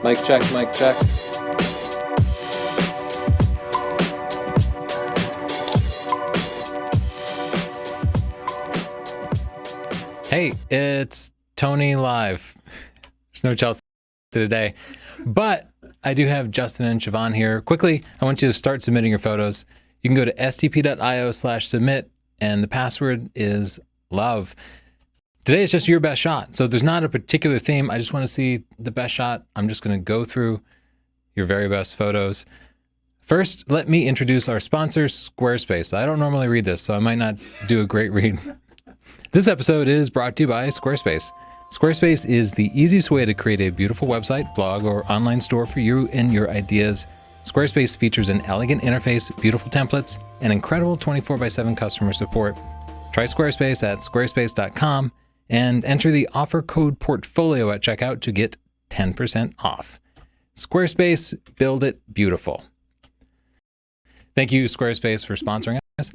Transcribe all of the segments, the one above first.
Mic check, mic check. Hey, it's Tony live. There's no Chelsea today, but I do have Justin and Siobhan here. Quickly, I want you to start submitting your photos. You can go to stp.io/submit, and the password is love. Today is just your best shot. So there's not a particular theme. I just want to see the best shot. I'm just going to go through your very best photos. First, let me introduce our sponsor, Squarespace. I don't normally read this, so I might not do a great read. This episode is brought to you by Squarespace. Squarespace is the easiest way to create a beautiful website, blog, or online store for you and your ideas. Squarespace features an elegant interface, beautiful templates, and incredible 24/7 customer support. Try Squarespace at squarespace.com and enter the offer code portfolio at checkout to get 10% off. Squarespace, build it beautiful. Thank you, Squarespace, for sponsoring us.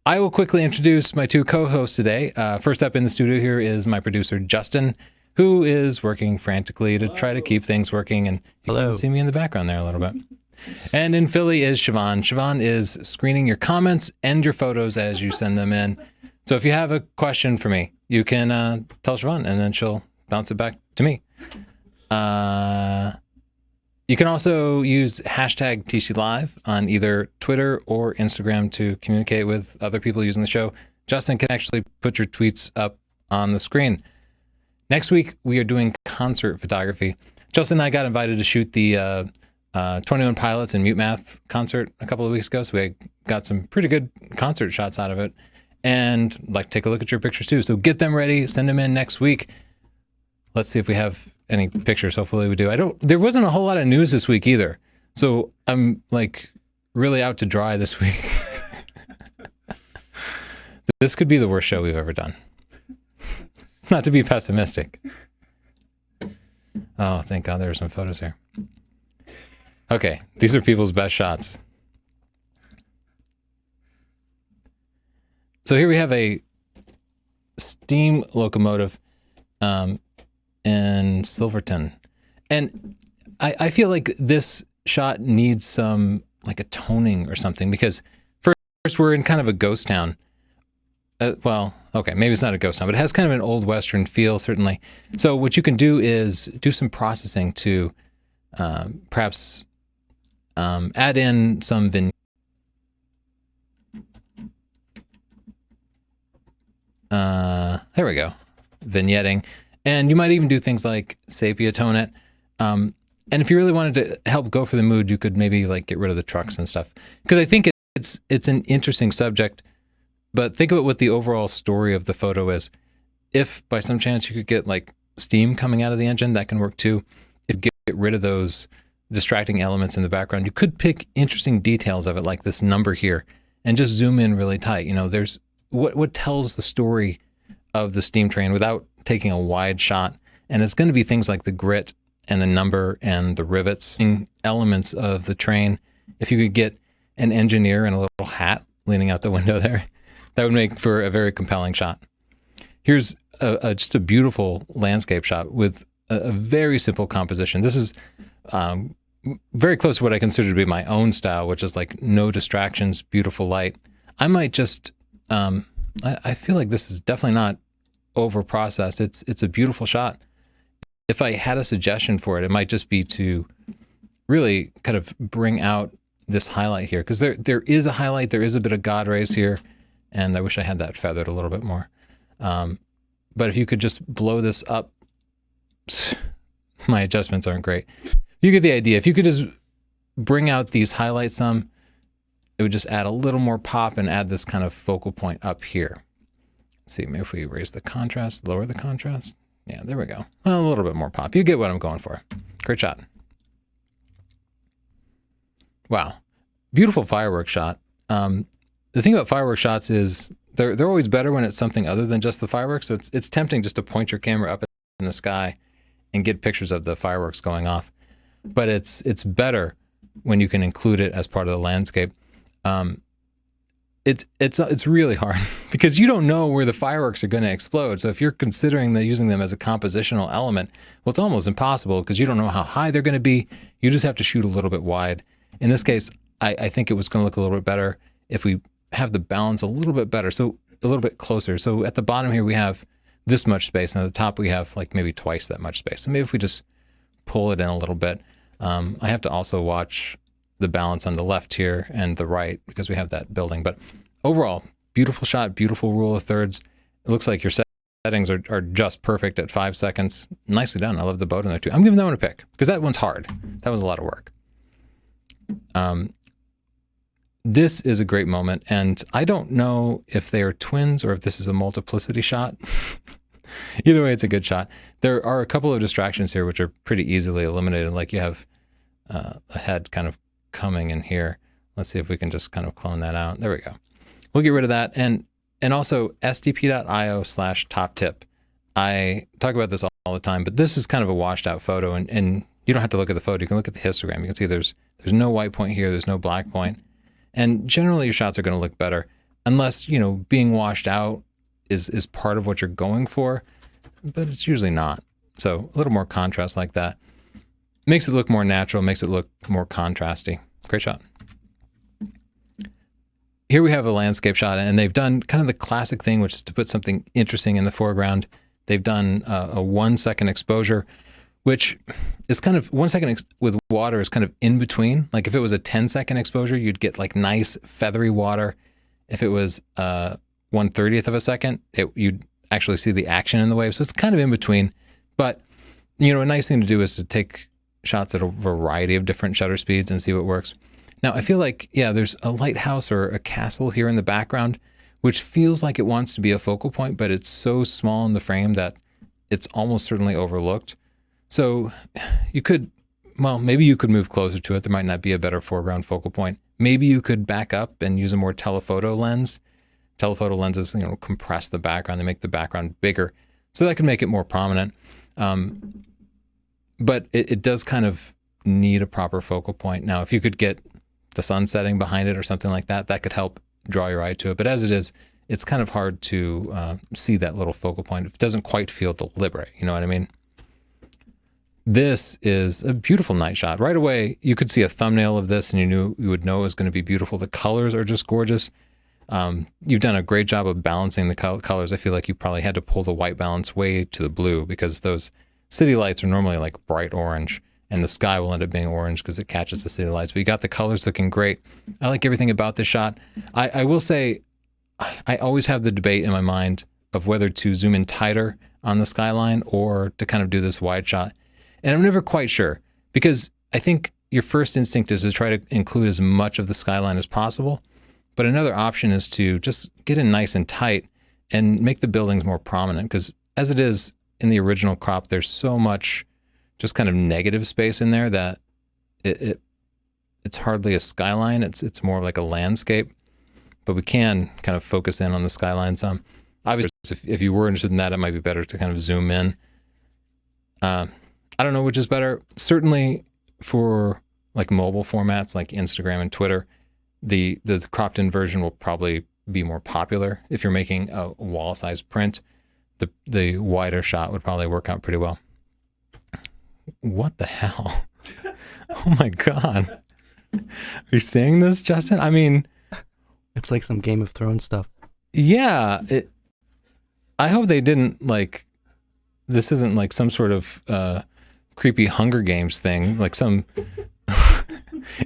I will quickly introduce my two co-hosts today. First up in the studio here is my producer, Justin, who is working frantically to try to keep things working. And you can see me in the background there a little bit. And in Philly is Siobhan. Siobhan is screening your comments and your photos as you send them in. So if you have a question for me, you can tell Siobhan, and then she'll bounce it back to me. You can also use hashtag TCLive on either Twitter or Instagram to communicate with other people using the show. Justin can actually put your tweets up on the screen. Next week, we are doing concert photography. Justin and I got invited to shoot the 21 Pilots and Mute Math concert a couple of weeks ago, so we got some pretty good concert shots out of it. And I'd like to take a look at your pictures too. So get them ready, send them in next week. Let's see if we have any pictures. Hopefully we do. There wasn't a whole lot of news this week either. So I'm like really out to dry this week. This could be the worst show we've ever done. Not to be pessimistic. Oh, thank God there are some photos here. Okay, these are people's best shots. So here we have a steam locomotive in Silverton. And I feel like this shot needs some, like a toning or something, because first we're in kind of a ghost town. Well, okay, maybe it's not a ghost town, but it has kind of an old Western feel, certainly. So what you can do is do some processing to perhaps add in some there we go, vignetting. And you might even do things like sepia tone it. And if you really wanted to help go for the mood, you could maybe like get rid of the trucks and stuff. Because I think it's an interesting subject, but think about what the overall story of the photo is. If by some chance you could get like steam coming out of the engine, that can work too. If you get rid of those distracting elements in the background, you could pick interesting details of it, like this number here, and just zoom in really tight. You know, there's what tells the story of the steam train without taking a wide shot. And it's going to be things like the grit and the number and the rivets and elements of the train. If you could get an engineer in a little hat leaning out the window there, that would make for a very compelling shot. Here's just a beautiful landscape shot with a very simple composition. This is very close to what I consider to be my own style, which is like no distractions, beautiful light. I might just, I feel like this is definitely not over processed. It's a beautiful shot. If I had a suggestion for it, it might just be to really kind of bring out this highlight here, because there is a highlight, there is a bit of God rays here, and I wish I had that feathered a little bit more. But if you could just blow this up, my adjustments aren't great. You get the idea. If you could just bring out these highlights some, it would just add a little more pop and add this kind of focal point up here. Let's see, maybe if we raise the contrast, lower the contrast. Yeah, there we go. Well, a little bit more pop. You get what I'm going for. Great shot. Wow. Beautiful fireworks shot. The thing about fireworks shots is they're always better when it's something other than just the fireworks. So it's tempting just to point your camera up in the sky and get pictures of the fireworks going off. But it's better when you can include it as part of the landscape. it's really hard because you don't know where the fireworks are going to explode. So if you're considering using them as a compositional element, well, it's almost impossible because you don't know how high they're going to be. You just have to shoot a little bit wide. In this case, I think it was going to look a little bit better if we have the balance a little bit better, so a little bit closer. So at the bottom here, we have this much space, and at the top, we have like maybe twice that much space. So maybe if we just pull it in a little bit. I have to also watch the balance on the left here and the right because we have that building. But overall, beautiful shot, beautiful rule of thirds. It looks like your settings are just perfect at 5 seconds. Nicely done. I love the boat in there too. I'm giving that one a pick because that one's hard. That was a lot of work. This is a great moment, and I don't know if they are twins or if this is a multiplicity shot. Either way, it's a good shot. There are a couple of distractions here which are pretty easily eliminated. Like you have a head kind of coming in here. Let's see if we can just kind of clone that out. There we go. We'll get rid of that. And also sdp.io/top tip. I talk about this all the time, but this is kind of a washed out photo, and you don't have to look at the photo. You can look at the histogram. You can see there's no white point here. There's no black point. And generally your shots are going to look better unless, being washed out is part of what you're going for, but it's usually not. So a little more contrast like that makes it look more natural, makes it look more contrasty. Great shot. Here we have a landscape shot, and they've done kind of the classic thing, which is to put something interesting in the foreground. They've done a 1 second exposure, which is kind of 1 second with water is kind of in between. Like if it was a 10-second exposure, you'd get like nice feathery water. If it was 1/30th of a second, you'd actually see the action in the wave. So it's kind of in between. But, a nice thing to do is to take shots at a variety of different shutter speeds and see what works. Now, I feel like, there's a lighthouse or a castle here in the background, which feels like it wants to be a focal point, but it's so small in the frame that it's almost certainly overlooked. So maybe you could move closer to it. There might not be a better foreground focal point. Maybe you could back up and use a more telephoto lens. Telephoto lenses, compress the background. They make the background bigger. So that can make it more prominent. But it does kind of need a proper focal point. Now, if you could get the sun setting behind it or something like that, that could help draw your eye to it. But as it is, it's kind of hard to see that little focal point. It doesn't quite feel deliberate. You know what I mean? This is a beautiful night shot. Right away, you could see a thumbnail of this and you would know it was going to be beautiful. The colors are just gorgeous. You've done a great job of balancing the colors. I feel like you probably had to pull the white balance way to the blue because those city lights are normally like bright orange and the sky will end up being orange because it catches the city lights. But you got the colors looking great. I like everything about this shot. I will say, I always have the debate in my mind of whether to zoom in tighter on the skyline or to kind of do this wide shot. And I'm never quite sure because I think your first instinct is to try to include as much of the skyline as possible. But another option is to just get in nice and tight and make the buildings more prominent because as it is in the original crop, there's so much just kind of negative space in there that it's hardly a skyline. It's more like a landscape, but we can kind of focus in on the skyline some. Obviously, if you were interested in that, it might be better to kind of zoom in. I don't know which is better. Certainly for like mobile formats like Instagram and Twitter, the cropped in version will probably be more popular. If you're making a wall size print, the wider shot would probably work out pretty well. What the hell? Oh my God. Are you seeing this, Justin? I mean, it's like some Game of Thrones stuff. Yeah. I hope they didn't this isn't like some sort of creepy Hunger Games thing, like some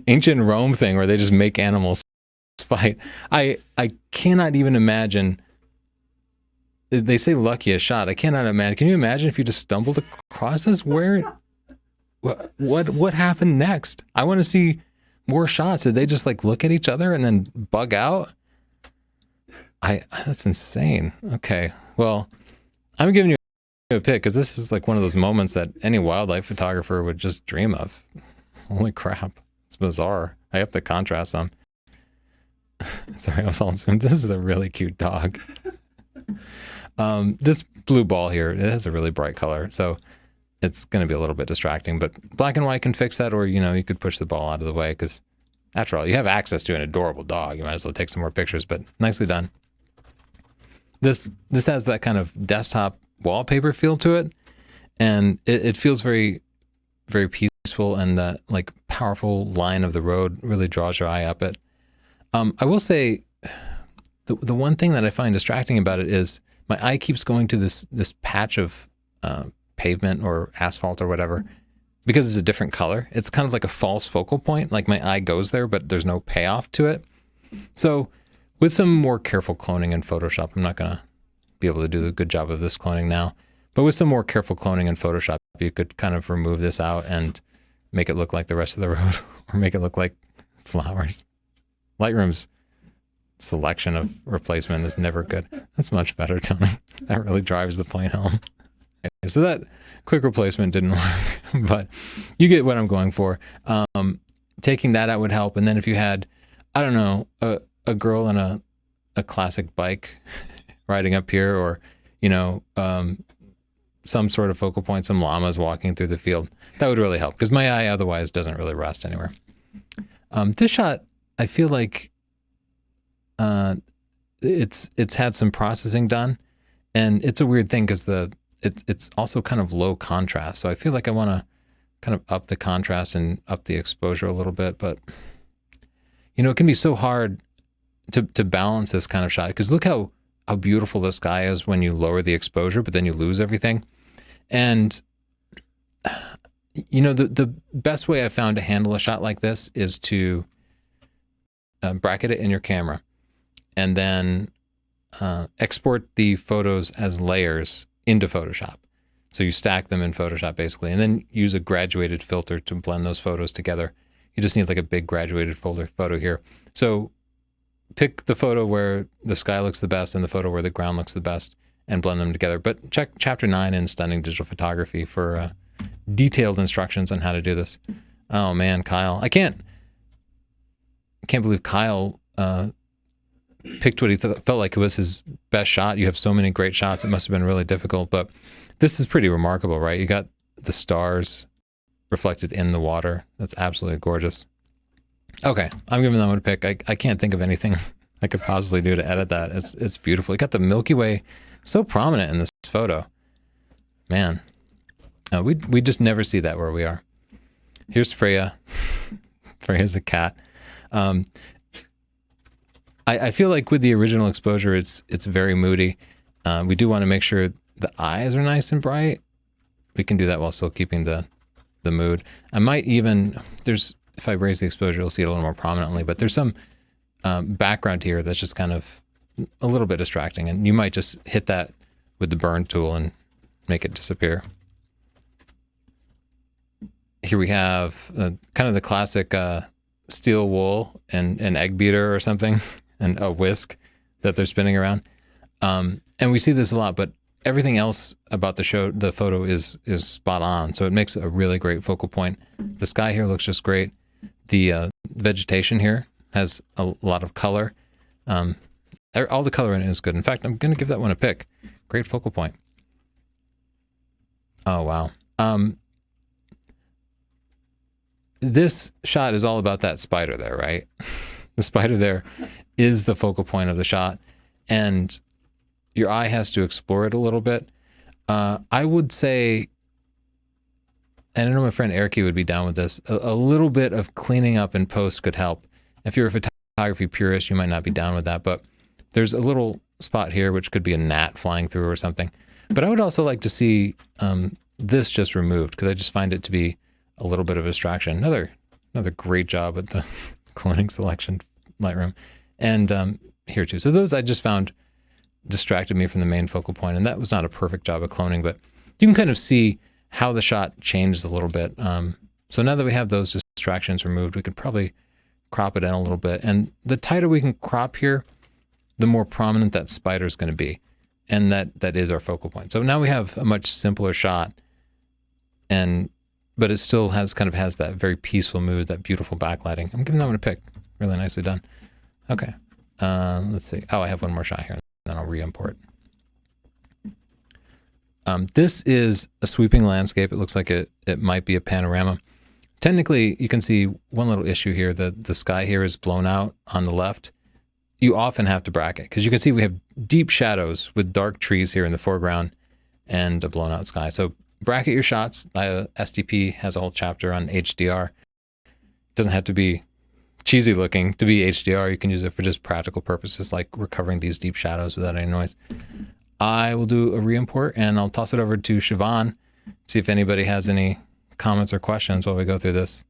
ancient Rome thing where they just make animals fight. I cannot even imagine. They say luckiest shot. I cannot imagine. Can you imagine if you just stumbled across this? What happened next? I want to see more shots. Did they just look at each other and then bug out? That's insane. Okay. Well, I'm giving you a pick because this is like one of those moments that any wildlife photographer would just dream of. Holy crap. It's bizarre. I have to contrast some. Sorry, I was all zoomed. This is a really cute dog. This blue ball here, it has a really bright color, so it's going to be a little bit distracting, but black and white can fix that, or, you could push the ball out of the way because After all, you have access to an adorable dog. You might as well take some more pictures, but nicely done. This has that kind of desktop wallpaper feel to it, and it feels very, very peaceful, and that like powerful line of the road really draws your eye up it. I will say the one thing that I find distracting about it is my eye keeps going to this patch of pavement or asphalt or whatever, because it's a different color. It's kind of like a false focal point. Like my eye goes there, but there's no payoff to it. So with some more careful cloning in Photoshop, I'm not going to be able to do a good job of this cloning now, but with some more careful cloning in Photoshop, you could kind of remove this out and make it look like the rest of the road, or make it look like flowers. Lightroom's selection of replacement is never good. That's much better, Tony. That really drives the point home. Okay, so that quick replacement didn't work, but you get what I'm going for. Taking that out would help. And then if you had, I don't know, a girl in a classic bike riding up here, or, you know, some sort of focal point, some llamas walking through the field, that would really help, because my eye otherwise doesn't really rest anywhere. This shot, I feel like it's had some processing done, and it's a weird thing because it's also kind of low contrast. So I feel like I want to kind of up the contrast and up the exposure a little bit, but you know, it can be so hard to balance this kind of shot, because look how beautiful the sky is when you lower the exposure, but then you lose everything. And you know, the best way I found to handle a shot like this is to bracket it in your camera, and then export the photos as layers into Photoshop. So you stack them in Photoshop basically, and then use a graduated filter to blend those photos together. You just need like a big graduated photo here. So pick the photo where the sky looks the best and the photo where the ground looks the best, and blend them together. But check Chapter 9 in Stunning Digital Photography for detailed instructions on how to do this. Oh man, Kyle. I can't believe Kyle picked what he felt like it was his best shot. You have so many great shots. It must have been really difficult, but this is pretty remarkable, right? You got the stars reflected in the water. That's absolutely gorgeous. Okay, I'm giving that one a pick. I can't think of anything I could possibly do to edit that. It's beautiful. You got the Milky Way so prominent in this photo. Man, we just never see that where we are. Here's Freya. Freya's a cat. I feel like with the original exposure, it's very moody. We do want to make sure the eyes are nice and bright. We can do that while still keeping the mood. I might even, if I raise the exposure, you'll see it a little more prominently, but there's some background here that's just kind of a little bit distracting, and you might just hit that with the burn tool and make it disappear. Here we have kind of the classic steel wool and an egg beater or something, and a whisk that they're spinning around. And we see this a lot, but everything else about the photo is spot on. So it makes a really great focal point. The sky here looks just great. The vegetation here has a lot of color. All the color in it is good. In fact, I'm going to give that one a pick. Great focal point. Oh, wow. This shot is all about that spider there, right? The spider there is the focal point of the shot, and your eye has to explore it a little bit. I would say, and I know my friend Eric would be down with this, a little bit of cleaning up in post could help. If you're a photography purist, you might not be down with that, but there's a little spot here which could be a gnat flying through or something. But I would also like to see this just removed, because I just find it to be a little bit of a distraction. Another great job with the cloning selection, Lightroom. And here too. So those I just found distracted me from the main focal point, and that was not a perfect job of cloning, but you can kind of see how the shot changes a little bit. So now that we have those distractions removed, we could probably crop it in a little bit. And the tighter we can crop here, the more prominent that spider is going to be. And that is our focal point. So now we have a much simpler shot, but it still has that very peaceful mood, that beautiful backlighting. I'm giving that one a pick. Really nicely done. Okay. Let's see. Oh, I have one more shot here. Then I'll re-import. This is a sweeping landscape. It looks like it might be a panorama. Technically, you can see one little issue here. The sky here is blown out on the left. You often have to bracket because you can see we have deep shadows with dark trees here in the foreground and a blown out sky. So bracket your shots. SDP has a whole chapter on HDR. It doesn't have to be cheesy looking to be HDR. You can use it for just practical purposes like recovering these deep shadows without any noise. I will do a re-import and I'll toss it over to Siobhan, see if anybody has any comments or questions while we go through this.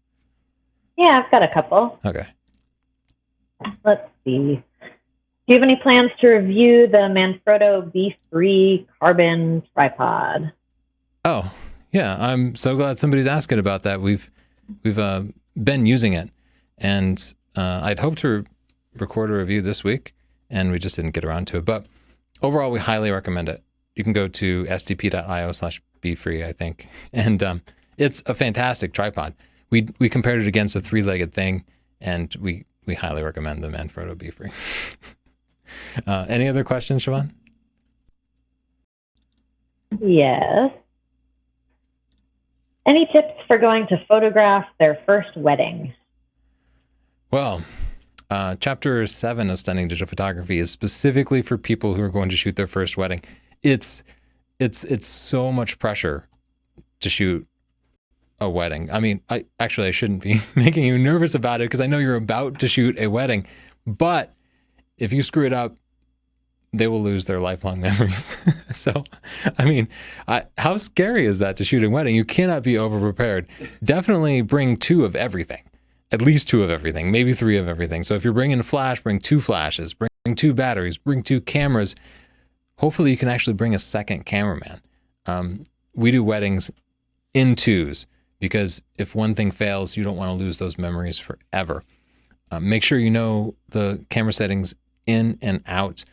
Yeah, I've got a couple. Okay. Let's see. Do you have any plans to review the Manfrotto B3 carbon tripod? Oh, yeah. I'm so glad somebody's asking about that. We've been using it, and I'd hoped to record a review this week, and we just didn't get around to it. But overall, we highly recommend it. You can go to sdp.io/bfree, I think, and it's a fantastic tripod. We compared it against a three-legged thing, and we highly recommend the Manfrotto B3. Any other questions, Siobhan? Yes. Any tips for going to photograph their first wedding? Well, chapter 7 of Stunning Digital Photography is specifically for people who are going to shoot their first wedding. It's so much pressure to shoot a wedding. I mean, I shouldn't be making you nervous about it because I know you're about to shoot a wedding, but if you screw it up, they will lose their lifelong memories. So, I mean, how scary is that to shoot a wedding? You cannot be over-prepared. Definitely bring 2 of everything, at least 2 of everything, maybe 3 of everything. So if you're bringing a flash, bring 2 flashes, bring 2 batteries, bring 2 cameras. Hopefully you can actually bring a second cameraman. We do weddings in 2s because if one thing fails, you don't want to lose those memories forever. Make sure you know the camera settings in and out.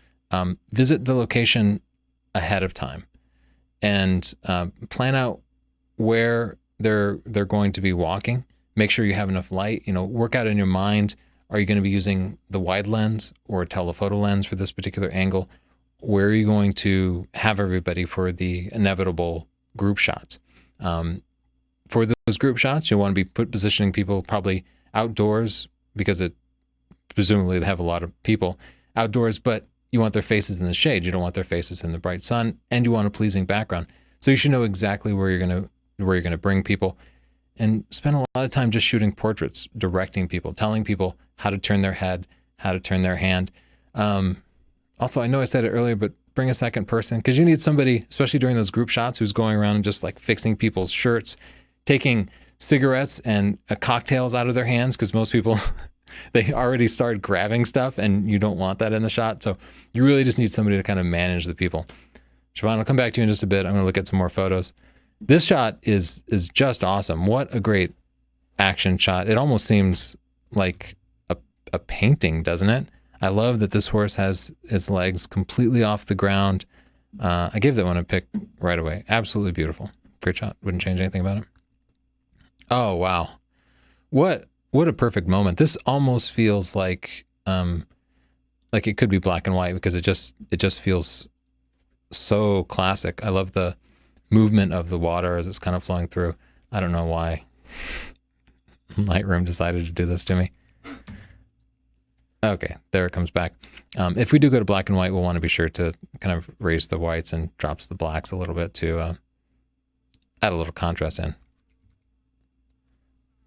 Visit the location ahead of time and plan out where they're going to be walking. Make sure you have enough light. Work out in your mind, are you going to be using the wide lens or a telephoto lens for this particular angle? Where are you going to have everybody for the inevitable group shots? For those group shots, you'll want to be positioning people probably outdoors because it presumably they have a lot of people outdoors, but you want their faces in the shade. You don't want their faces in the bright sun, and you want a pleasing background. So you should know exactly where you're going to bring people, and spend a lot of time just shooting portraits, directing people, telling people how to turn their head, how to turn their hand. Also, I know I said it earlier, but bring a second person because you need somebody, especially during those group shots, who's going around and just like fixing people's shirts, taking cigarettes and cocktails out of their hands because most people they already start grabbing stuff and you don't want that in the shot. So you really just need somebody to kind of manage the people. Siobhan, I'll come back to you in just a bit. I'm going to look at some more photos. This shot is just awesome. What a great action shot. It almost seems like a painting, doesn't it? I love that this horse has his legs completely off the ground. I gave that one a pick right away. Absolutely beautiful. Great shot. Wouldn't change anything about it. Oh, wow. What a perfect moment. This almost feels like it could be black and white because it just feels so classic. I love the movement of the water as it's kind of flowing through. I don't know why Lightroom decided to do this to me. Okay, there it comes back. If we do go to black and white, we'll want to be sure to kind of raise the whites and drops the blacks a little bit to add a little contrast in.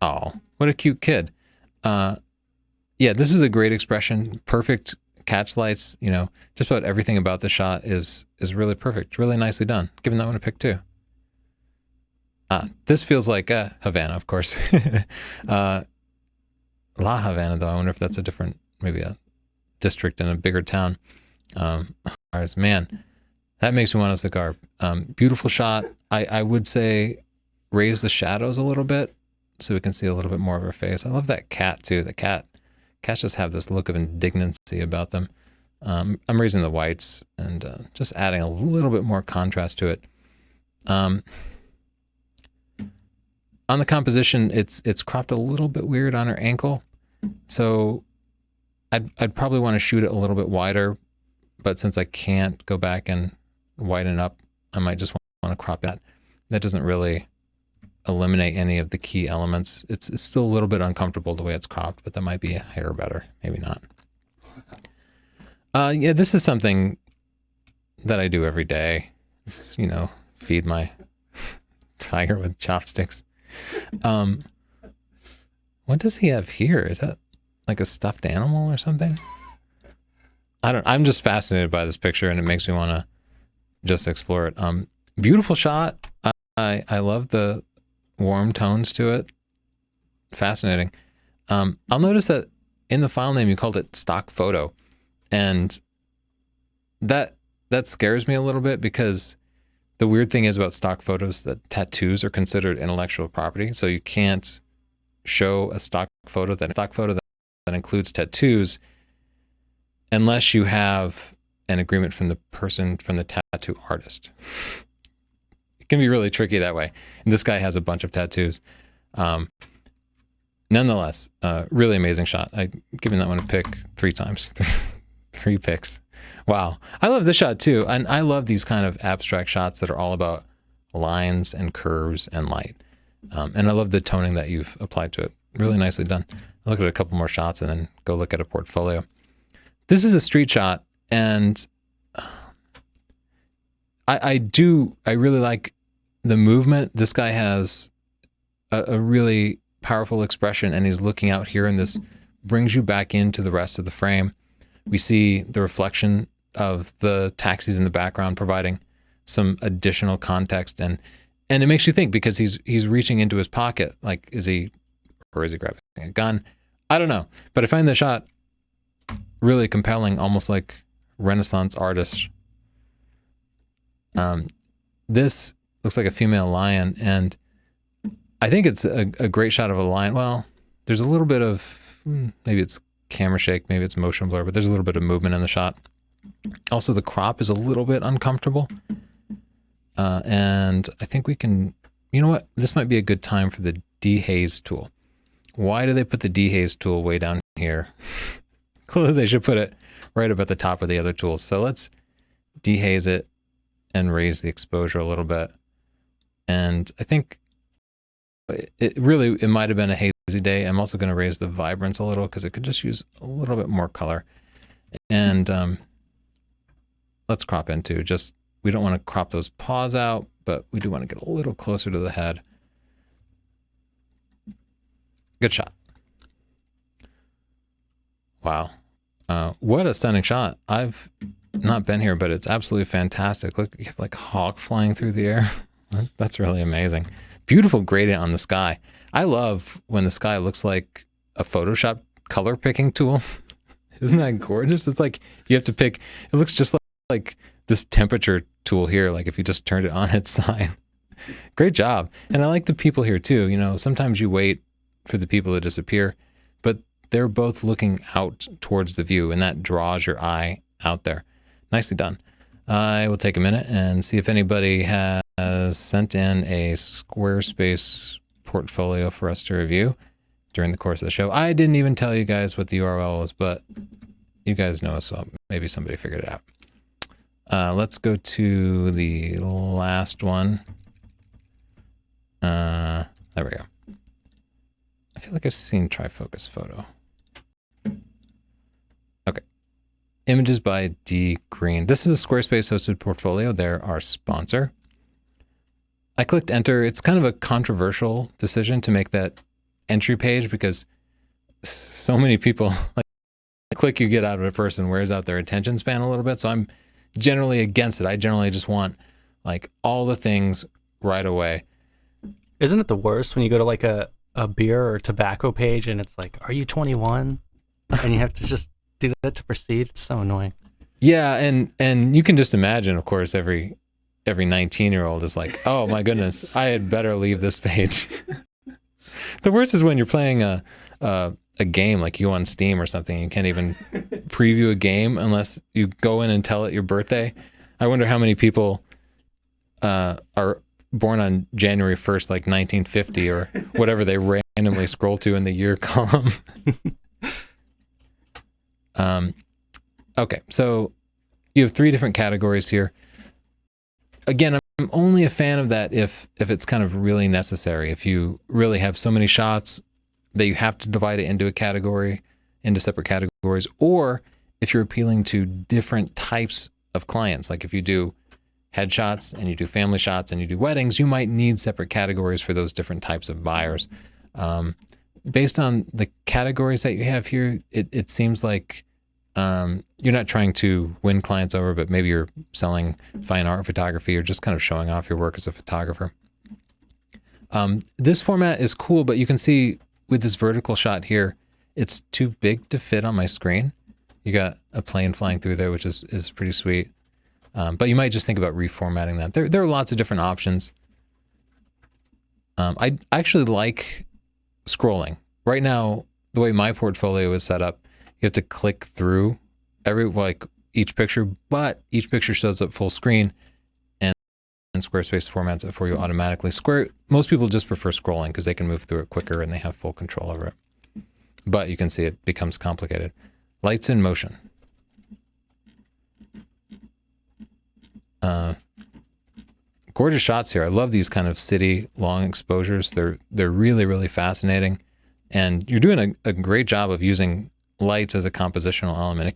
Oh, what a cute kid. Yeah, this is a great expression. Perfect catch lights. Just about everything about the shot is really perfect. Really nicely done. Giving that one a pick too. This feels like Havana, of course. La Havana, though. I wonder if that's a different, maybe a district in a bigger town. Man, that makes me want a cigar. Beautiful shot. I would say raise the shadows a little bit so we can see a little bit more of her face. I love that cat too. The cats just have this look of indignancy about them. I'm raising the whites and just adding a little bit more contrast to it. On the composition, it's cropped a little bit weird on her ankle. So I'd probably want to shoot it a little bit wider, but since I can't go back and widen up, I might just want to crop that. That doesn't really eliminate any of the key elements. It's still a little bit uncomfortable the way it's cropped, but that might be a hair better, maybe not. Yeah, this is something that I do every day. It's, feed my tiger with chopsticks. What does he have here? Is that like a stuffed animal or something? I'm just fascinated by this picture, and it makes me want to just explore it. Beautiful shot. I love the warm tones to it. Fascinating. I'll notice that in the file name you called it stock photo, and that scares me a little bit, because the weird thing is about stock photos that tattoos are considered intellectual property, so you can't show a stock photo that includes tattoos unless you have an agreement from the tattoo artist. It can be really tricky that way. And this guy has a bunch of tattoos. Nonetheless, really amazing shot. I've given that one a pick 3 times, 3 picks. Wow. I love this shot too. And I love these kind of abstract shots that are all about lines and curves and light. And I love the toning that you've applied to it. Really nicely done. I'll look at a couple more shots and then go look at a portfolio. This is a street shot, and I really like the movement. This guy has a really powerful expression, and he's looking out here, and this brings you back into the rest of the frame. We see the reflection of the taxis in the background, providing some additional context, and it makes you think, because he's reaching into his pocket, like, is he grabbing a gun? I don't know, but I find the shot really compelling, almost like Renaissance artist. This looks like a female lion, and I think it's a great shot of a lion. Well, there's a little bit of, maybe it's camera shake, maybe it's motion blur, but there's a little bit of movement in the shot. Also, the crop is a little bit uncomfortable. And I think we can, you know what? This might be a good time for the dehaze tool. Why do they put the dehaze tool way down here? Clearly they should put it right up at the top of the other tools. So let's dehaze it and raise the exposure a little bit. And I think it might have been a hazy day. I'm also going to raise the vibrance a little, because it could just use a little bit more color. And let's crop into just, we don't want to crop those paws out, but we do want to get a little closer to the head. Good shot. Wow. What a stunning shot. I've not been here, but it's absolutely fantastic. Look, you have like a hawk flying through the air. That's really amazing. Beautiful gradient on the sky. I love when the sky looks like a Photoshop color picking tool. Isn't that gorgeous? It's like you have to pick, it looks just like this temperature tool here, like if you just turned it on its side. Great job. And I like the people here too. Sometimes you wait for the people to disappear, but they're both looking out towards the view, and that draws your eye out there. Nicely done. I will take a minute and see if anybody has sent in a Squarespace portfolio for us to review during the course of the show. I didn't even tell you guys what the URL was, but you guys know, so maybe somebody figured it out. Let's go to the last one. There we go. I feel like I've seen Trifocus Photo. Okay. Images by D Green. This is a Squarespace hosted portfolio. They're our sponsor. I clicked enter. It's kind of a controversial decision to make that entry page, because so many people, like, the click you get out of a person wears out their attention span a little bit. So I'm generally against it. I generally just want like all the things right away. Isn't it the worst when you go to like a beer or tobacco page and it's like, are you 21? And you have to just do that to proceed. It's so annoying. Yeah, and you can just imagine, of course, every 19-year-old is like, oh my goodness, I had better leave this page. The worst is when you're playing a game, like you on Steam or something, you can't even preview a game unless you go in and tell it your birthday. I wonder how many people are born on January 1st, like 1950 or whatever they randomly scroll to in the year column. Okay, so you have 3 different categories here. Again, I'm I'm only a fan of that if it's kind of really necessary. If you really have so many shots that you have to divide it into separate categories, or if you're appealing to different types of clients. Like if you do headshots and you do family shots and you do weddings, you might need separate categories for those different types of buyers. Based on the categories that you have here, it seems like you're not trying to win clients over, but maybe you're selling fine art photography or just kind of showing off your work as a photographer. This format is cool, but you can see with this vertical shot here, it's too big to fit on my screen. You got a plane flying through there, which is pretty sweet. But you might just think about reformatting that. There are lots of different options. I actually like scrolling. Right now, the way my portfolio is set up, you have to click through each picture, but each picture shows up full screen, and Squarespace formats it for you automatically. Most people just prefer scrolling because they can move through it quicker and they have full control over it. But you can see it becomes complicated. Lights in motion. Gorgeous shots here. I love these kind of city long exposures. They're really, really fascinating. And you're doing a great job of using lights as a compositional element.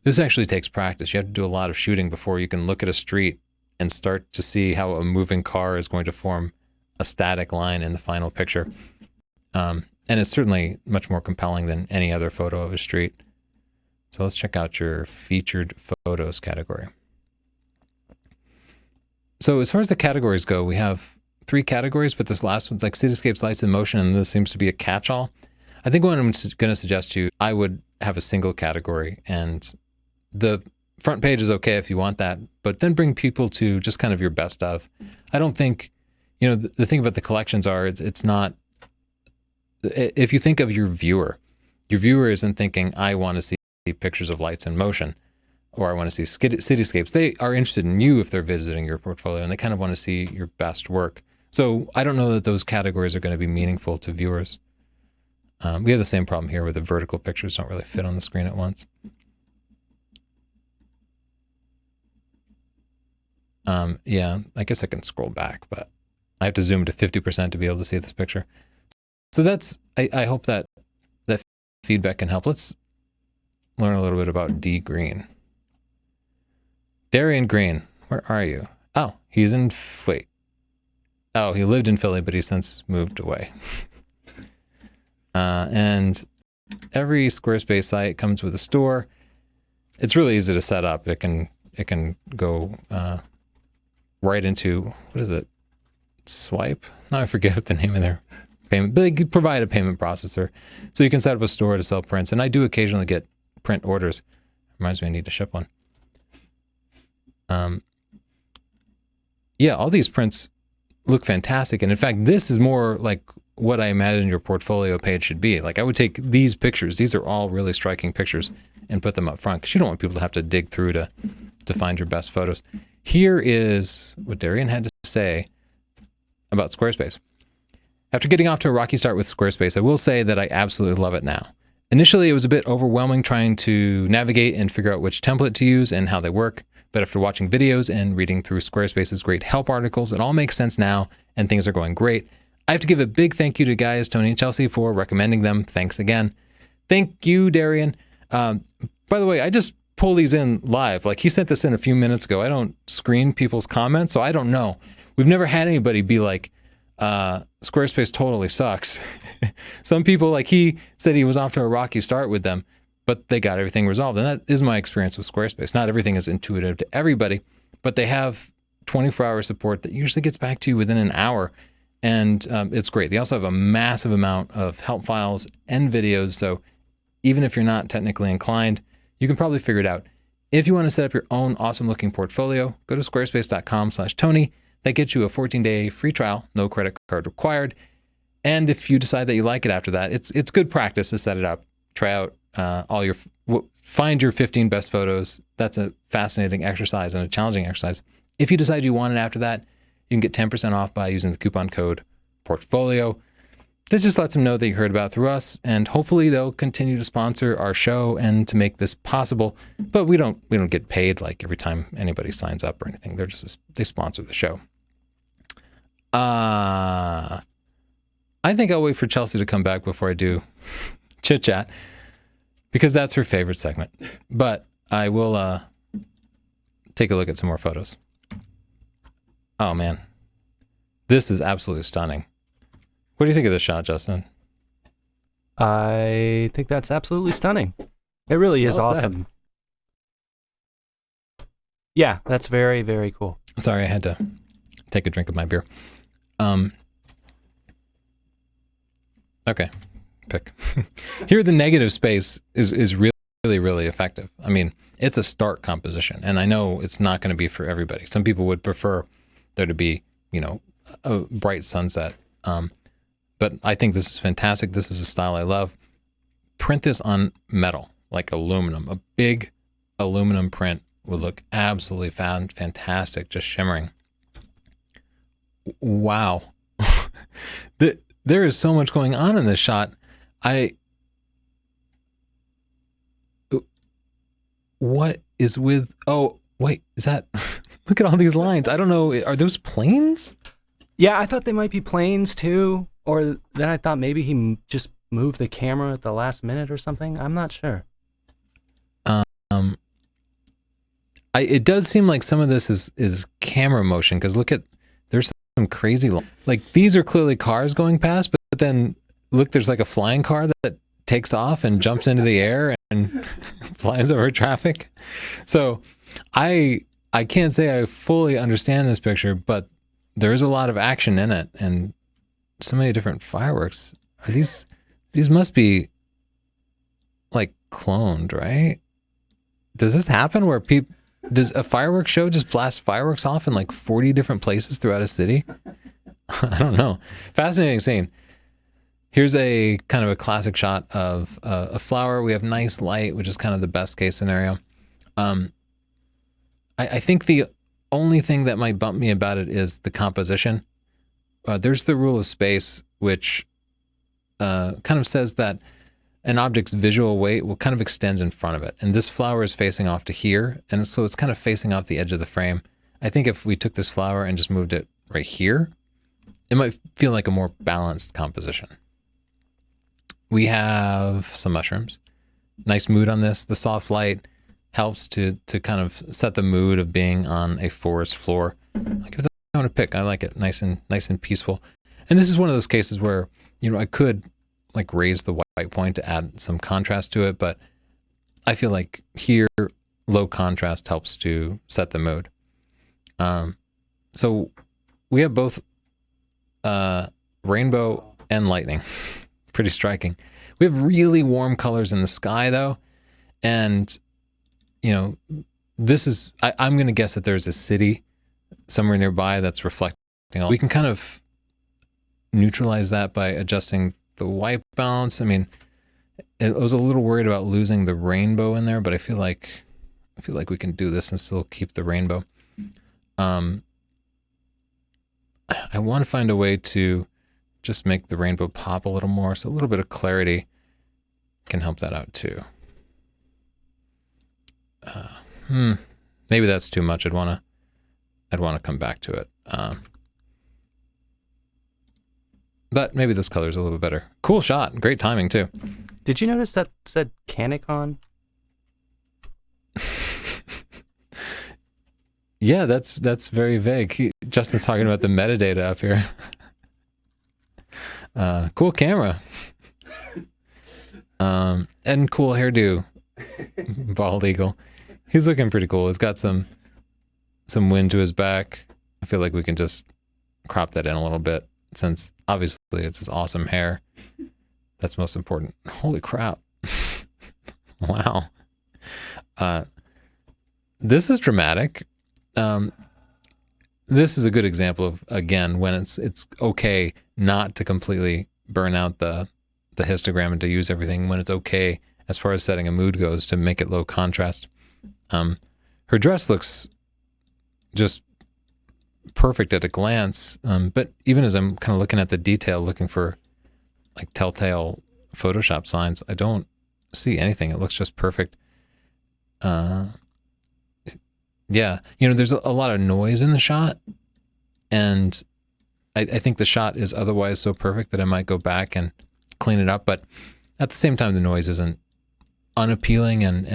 This actually takes practice. You have to do a lot of shooting before you can look at a street and start to see how a moving car is going to form a static line in the final picture. And it's certainly much more compelling than any other photo of a street. So let's check out your featured photos category. So as far as the categories go, we have 3 categories, but this last one's like cityscapes, lights in motion, and this seems to be a catch-all. I think what I'm going to suggest to you, I would have a single category, and the front page is okay if you want that, but then bring people to just kind of your best of. I don't think, the thing about the collections are, it's not, if you think of your viewer isn't thinking, I want to see pictures of lights in motion, or I want to see cityscapes. They are interested in you if they're visiting your portfolio, and they kind of want to see your best work. So I don't know that those categories are going to be meaningful to viewers. We have the same problem here where the vertical pictures don't really fit on the screen at once. Yeah, I guess I can scroll back, but I have to zoom to 50% to be able to see this picture. So I hope that feedback can help. Let's learn a little bit about D. Green. Darian Green, where are you? Oh, he lived in Philly, but he's since moved away. And every Squarespace site comes with a store. It's really easy to set up. It can go right into, what is it? Swipe? No, I forget what the name of their payment, but they provide a payment processor. So you can set up a store to sell prints. And I do occasionally get print orders. Reminds me I need to ship one. Yeah, all these prints look fantastic. And in fact, this is more like what I imagine your portfolio page should be. Like I would take these pictures, these are all really striking pictures, and put them up front because you don't want people to have to dig through to find your best photos. Here is what Darian had to say about Squarespace. After getting off to a rocky start with Squarespace, I will say that I absolutely love it now. Initially, it was a bit overwhelming trying to navigate and figure out which template to use and how they work. But after watching videos and reading through Squarespace's great help articles, it all makes sense now and things are going great. I have to give a big thank you to guys, Tony and Chelsea, for recommending them. Thanks again. Thank you, Darian. By the way, I just pull these in live. Like he sent this in a few minutes ago. I don't screen people's comments, so I don't know. We've never had anybody be like, Squarespace totally sucks. Some people, like he said he was off to a rocky start with them, but they got everything resolved. And that is my experience with Squarespace. Not everything is intuitive to everybody, but they have 24-hour support that usually gets back to you within an hour. And it's great. They also have a massive amount of help files and videos. So even if you're not technically inclined, you can probably figure it out. If you want to set up your own awesome looking portfolio, go to squarespace.com/Tony. That gets you a 14-day free trial, no credit card required. And if you decide that you like it after that, it's good practice to set it up. Try out find your 15 best photos. That's a fascinating exercise and a challenging exercise. If you decide you want it after that, you can get 10% off by using the coupon code portfolio. this just lets them know that you heard about it through us, and hopefully they'll continue to sponsor our show and to make this possible. But we don't get paid like every time anybody signs up or anything. They sponsor the show. I think I'll wait for Chelsea to come back before I do chit chat, because that's her favorite segment. But I will take a look at some more photos. Oh man, this is absolutely stunning. What do you think of this shot, Justin? I think that's absolutely stunning. It really is Well said. awesome. Yeah, that's very, very cool. Sorry, I had to take a drink of my beer. Okay, pick. Here, the negative space is really, really, really effective. I mean, it's a stark composition, and I know it's not going to be for everybody. Some people would prefer there to be, a bright sunset. But I think this is fantastic. This is a style I love. Print this on metal, like aluminum. A big aluminum print would look absolutely fantastic, just shimmering. Wow. There is so much going on in this shot. What is with, oh, wait, is that, look at all these lines. I don't know. Are those planes? Yeah, I thought they might be planes too. Or then I thought maybe he just moved the camera at the last minute or something. I'm not sure. It does seem like some of this is camera motion, because look at, there's some crazy, like these are clearly cars going past, but then look, there's like a flying car that takes off and jumps into the air and flies over traffic. So I can't say I fully understand this picture, but there is a lot of action in it and so many different fireworks. These must be like cloned, right? Does this happen where does a fireworks show just blast fireworks off in like 40 different places throughout a city? I don't know. Fascinating scene. Here's a kind of a classic shot of a flower. We have nice light, which is kind of the best case scenario. I think the only thing that might bump me about it is the composition. There's the rule of space, which kind of says that an object's visual weight will kind of extends in front of it. And this flower is facing off to here. And so it's kind of facing off the edge of the frame. I think if we took this flower and just moved it right here, it might feel like a more balanced composition. We have some mushrooms. Nice mood on this. The soft light helps to kind of set the mood of being on a forest floor. Like if I want to pick, I like it nice and peaceful. And this is one of those cases where, I could like raise the white point to add some contrast to it, but I feel like here low contrast helps to set the mood. So we have both rainbow and lightning. Pretty striking. We have really warm colors in the sky though, and this is, I'm going to guess that there's a city somewhere nearby that's reflecting. We can kind of neutralize that by adjusting the white balance. I mean, I was a little worried about losing the rainbow in there, but I feel like we can do this and still keep the rainbow. I want to find a way to just make the rainbow pop a little more, so a little bit of clarity can help that out too. Maybe that's too much. I'd want to come back to it. But maybe this color is a little bit better. Cool shot. Great timing too. Did you notice that said Canicon? Yeah, that's very vague. Justin's talking about the metadata up here. Cool camera. And cool hairdo. Bald eagle. He's looking pretty cool. He's got some wind to his back. I feel like we can just crop that in a little bit, since obviously it's his awesome hair. That's most important. Holy crap. Wow. This is dramatic. This is a good example of, again, when it's okay not to completely burn out the histogram and to use everything, when it's okay as far as setting a mood goes to make it low contrast. Her dress looks just perfect at a glance, but even as I'm kind of looking at the detail, looking for like telltale Photoshop signs. I don't see anything. It looks just perfect. Yeah, there's a lot of noise in the shot, and I think the shot is otherwise so perfect that I might go back and clean it up. But at the same time, the noise isn't unappealing, and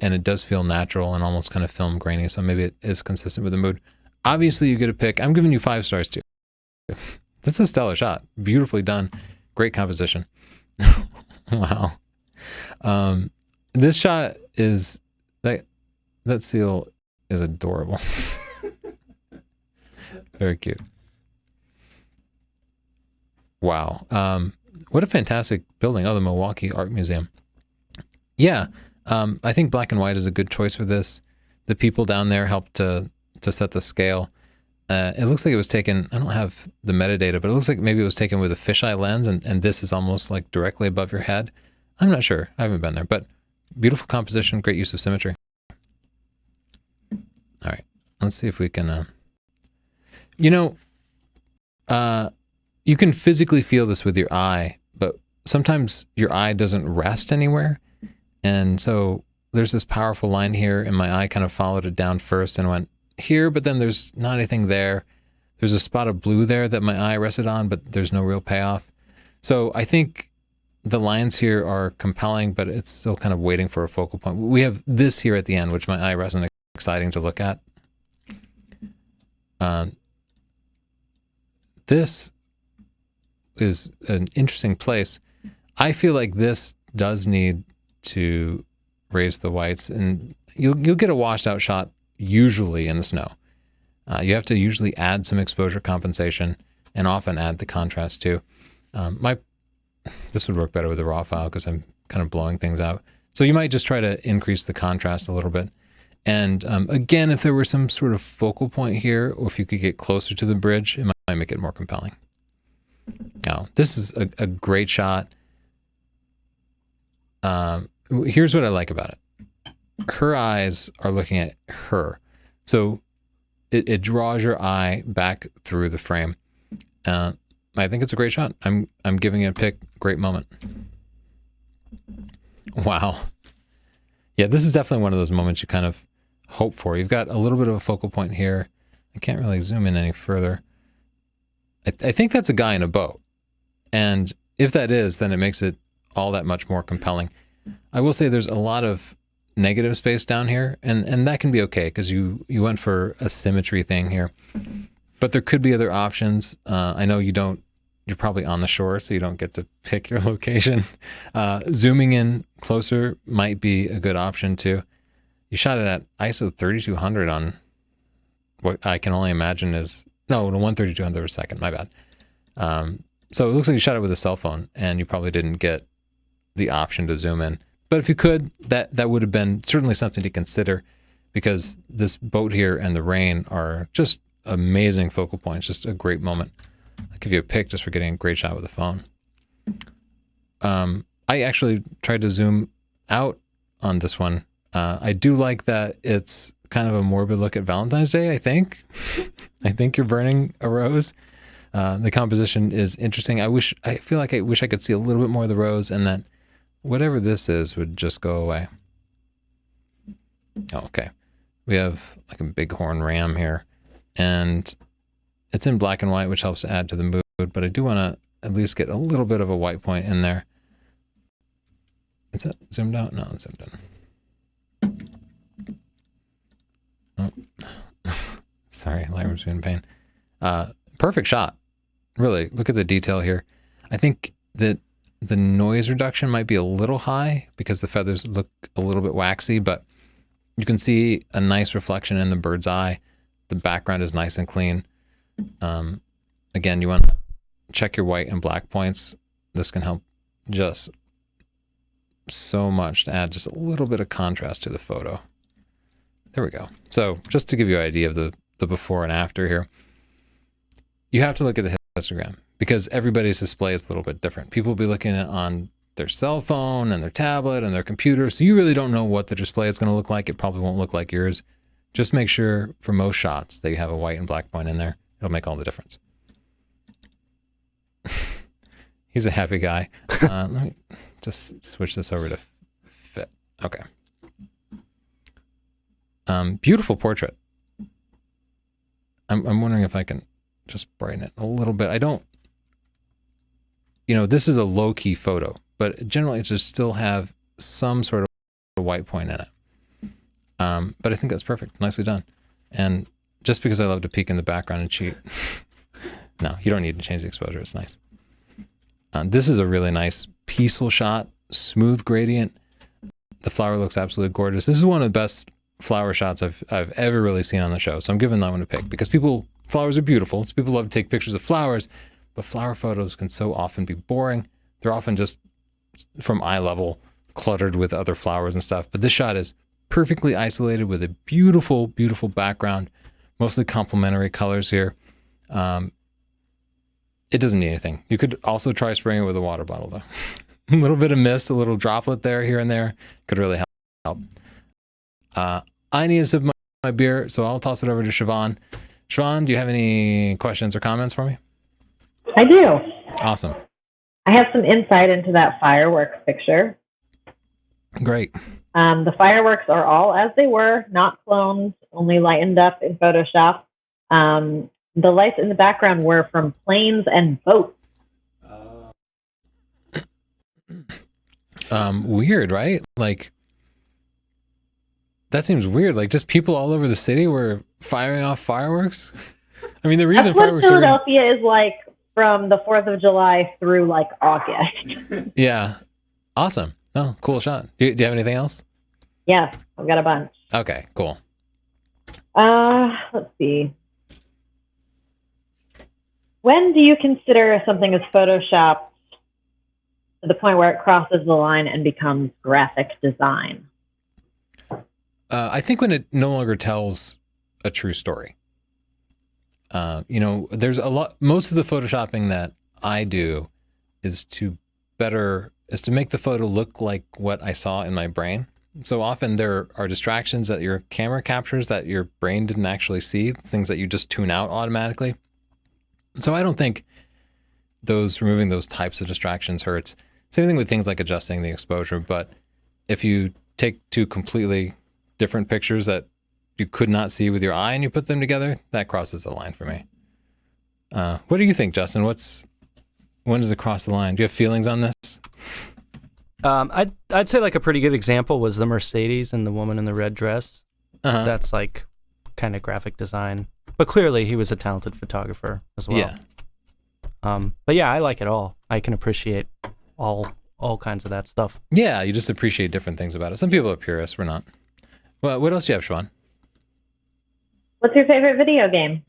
it does feel natural and almost kind of film grainy. So maybe it is consistent with the mood. Obviously, you get a pick. I'm giving you 5 stars too. That's a stellar shot. Beautifully done. Great composition. Wow. This shot is that seal is adorable. Very cute. Wow. What a fantastic building. Oh, the Milwaukee Art Museum. Yeah. I think black and white is a good choice for this. The people down there helped to set the scale. It looks like it was taken, I don't have the metadata, but it looks like maybe it was taken with a fisheye lens, and this is almost like directly above your head. I'm not sure. I haven't been there, but beautiful composition, great use of symmetry. All right. Let's see if we can, you can physically feel this with your eye, but sometimes your eye doesn't rest anywhere. And so there's this powerful line here, and my eye kind of followed it down first and went here, but then there's not anything there. There's a spot of blue there that my eye rested on, but there's no real payoff. So I think the lines here are compelling, but it's still kind of waiting for a focal point. We have this here at the end, which my eye wasn't exciting to look at. This is an interesting place. I feel like this does need to raise the whites, and you'll get a washed out shot usually in the snow. You have to usually add some exposure compensation and often add the contrast too. This would work better with the raw file because I'm kind of blowing things out. So you might just try to increase the contrast a little bit. And again, if there were some sort of focal point here, or if you could get closer to the bridge, it might make it more compelling. Now, this is a great shot. Here's what I like about it. Her eyes are looking at her. So it draws your eye back through the frame. I think it's a great shot. I'm giving it a pick. Great moment. Wow. Yeah, this is definitely one of those moments you kind of hope for. You've got a little bit of a focal point here. I can't really zoom in any further. I think that's a guy in a boat. And if that is, then it makes it all that much more compelling. I will say there's a lot of negative space down here, and that can be okay because you went for a symmetry thing here. But there could be other options. I know you're probably on the shore, so you don't get to pick your location. Zooming in closer might be a good option too. You shot it at ISO 3200 on what I can only imagine is, no, 13200 per second, my bad. So it looks like you shot it with a cell phone, and you probably didn't get the option to zoom in. But if you could, that would have been certainly something to consider, because this boat here and the rain are just amazing focal points, just a great moment. I'll give you a pick just for getting a great shot with the phone. I actually tried to zoom out on this one. I do like that it's kind of a morbid look at Valentine's Day, I think. I think you're burning a rose. The composition is interesting. I feel like I wish I could see a little bit more of the rose, and that whatever this is would just go away. Oh, okay. We have like a bighorn ram here, and it's in black and white, which helps add to the mood, but I do want to at least get a little bit of a white point in there. Is that zoomed out? No, it's zoomed in. Oh. Sorry, Lightroom's in pain. Perfect shot. Really, look at the detail here. I think that the noise reduction might be a little high because the feathers look a little bit waxy, but you can see a nice reflection in the bird's eye. The background is nice and clean. Again, you want to check your white and black points. This can help just so much to add just a little bit of contrast to the photo. There we go. So just to give you an idea of the before and after here, you have to look at the histogram because everybody's display is a little bit different. People will be looking at it on their cell phone and their tablet and their computer, so you really don't know what the display is going to look like. It probably won't look like yours. Just make sure for most shots that you have a white and black point in there. It'll make all the difference. He's a happy guy. Let me just switch this over to fit. Okay. Beautiful portrait. I'm wondering if I can just brighten it a little bit. I don't, this is a low key photo, but generally it just still have some sort of white point in it. But I think that's perfect. Nicely done. And just because I love to peek in the background and cheat, no, you don't need to change the exposure. It's nice. This is a really nice, peaceful shot, smooth gradient. The flower looks absolutely gorgeous. This is one of the best flower shots I've ever really seen on the show. So I'm giving that one a pick because flowers are beautiful. So people love to take pictures of flowers, but flower photos can so often be boring. They're often just from eye level, cluttered with other flowers and stuff. But this shot is perfectly isolated with a beautiful, beautiful background, mostly complementary colors here. It doesn't need anything. You could also try spraying it with a water bottle though. A little bit of mist, a little droplet there, here and there could really help. I need a sip of my beer, so I'll toss it over to Siobhan. Siobhan, do you have any questions or comments for me? I do. Awesome. I have some insight into that fireworks picture. Great. The fireworks are all as they were, not clones, only lightened up in Photoshop. The lights in the background were from planes and boats. Weird, right? Like, that seems weird. Like, just people all over the city were firing off fireworks. I mean, the reason That's what fireworks Philadelphia is like from the 4th of July through like August. Yeah. Awesome. Oh, cool shot. Do you have anything else? Yes, I've got a bunch. Okay, cool. Let's see. When do you consider something as Photoshopped to the point where it crosses the line and becomes graphic design? I think when it no longer tells a true story. There's most of the photoshopping that I do is to make the photo look like what I saw in my brain. So often there are distractions that your camera captures that your brain didn't actually see, things that you just tune out automatically. So I don't think removing those types of distractions hurts. Same thing with things like adjusting the exposure. But if you take two completely different pictures that you could not see with your eye and you put them together, that crosses the line for me. What do you think, Justin? When does it cross the line? Do you have feelings on this? I'd say like a pretty good example was the Mercedes and the woman in the red dress. Uh-huh. That's like kind of graphic design, but clearly he was a talented photographer as well. Yeah. But yeah, I like it all. I can appreciate all kinds of that stuff. Yeah, you just appreciate different things about it. Some people are purists, we're not. Well, what else do you have, Siobhan? What's your favorite video game?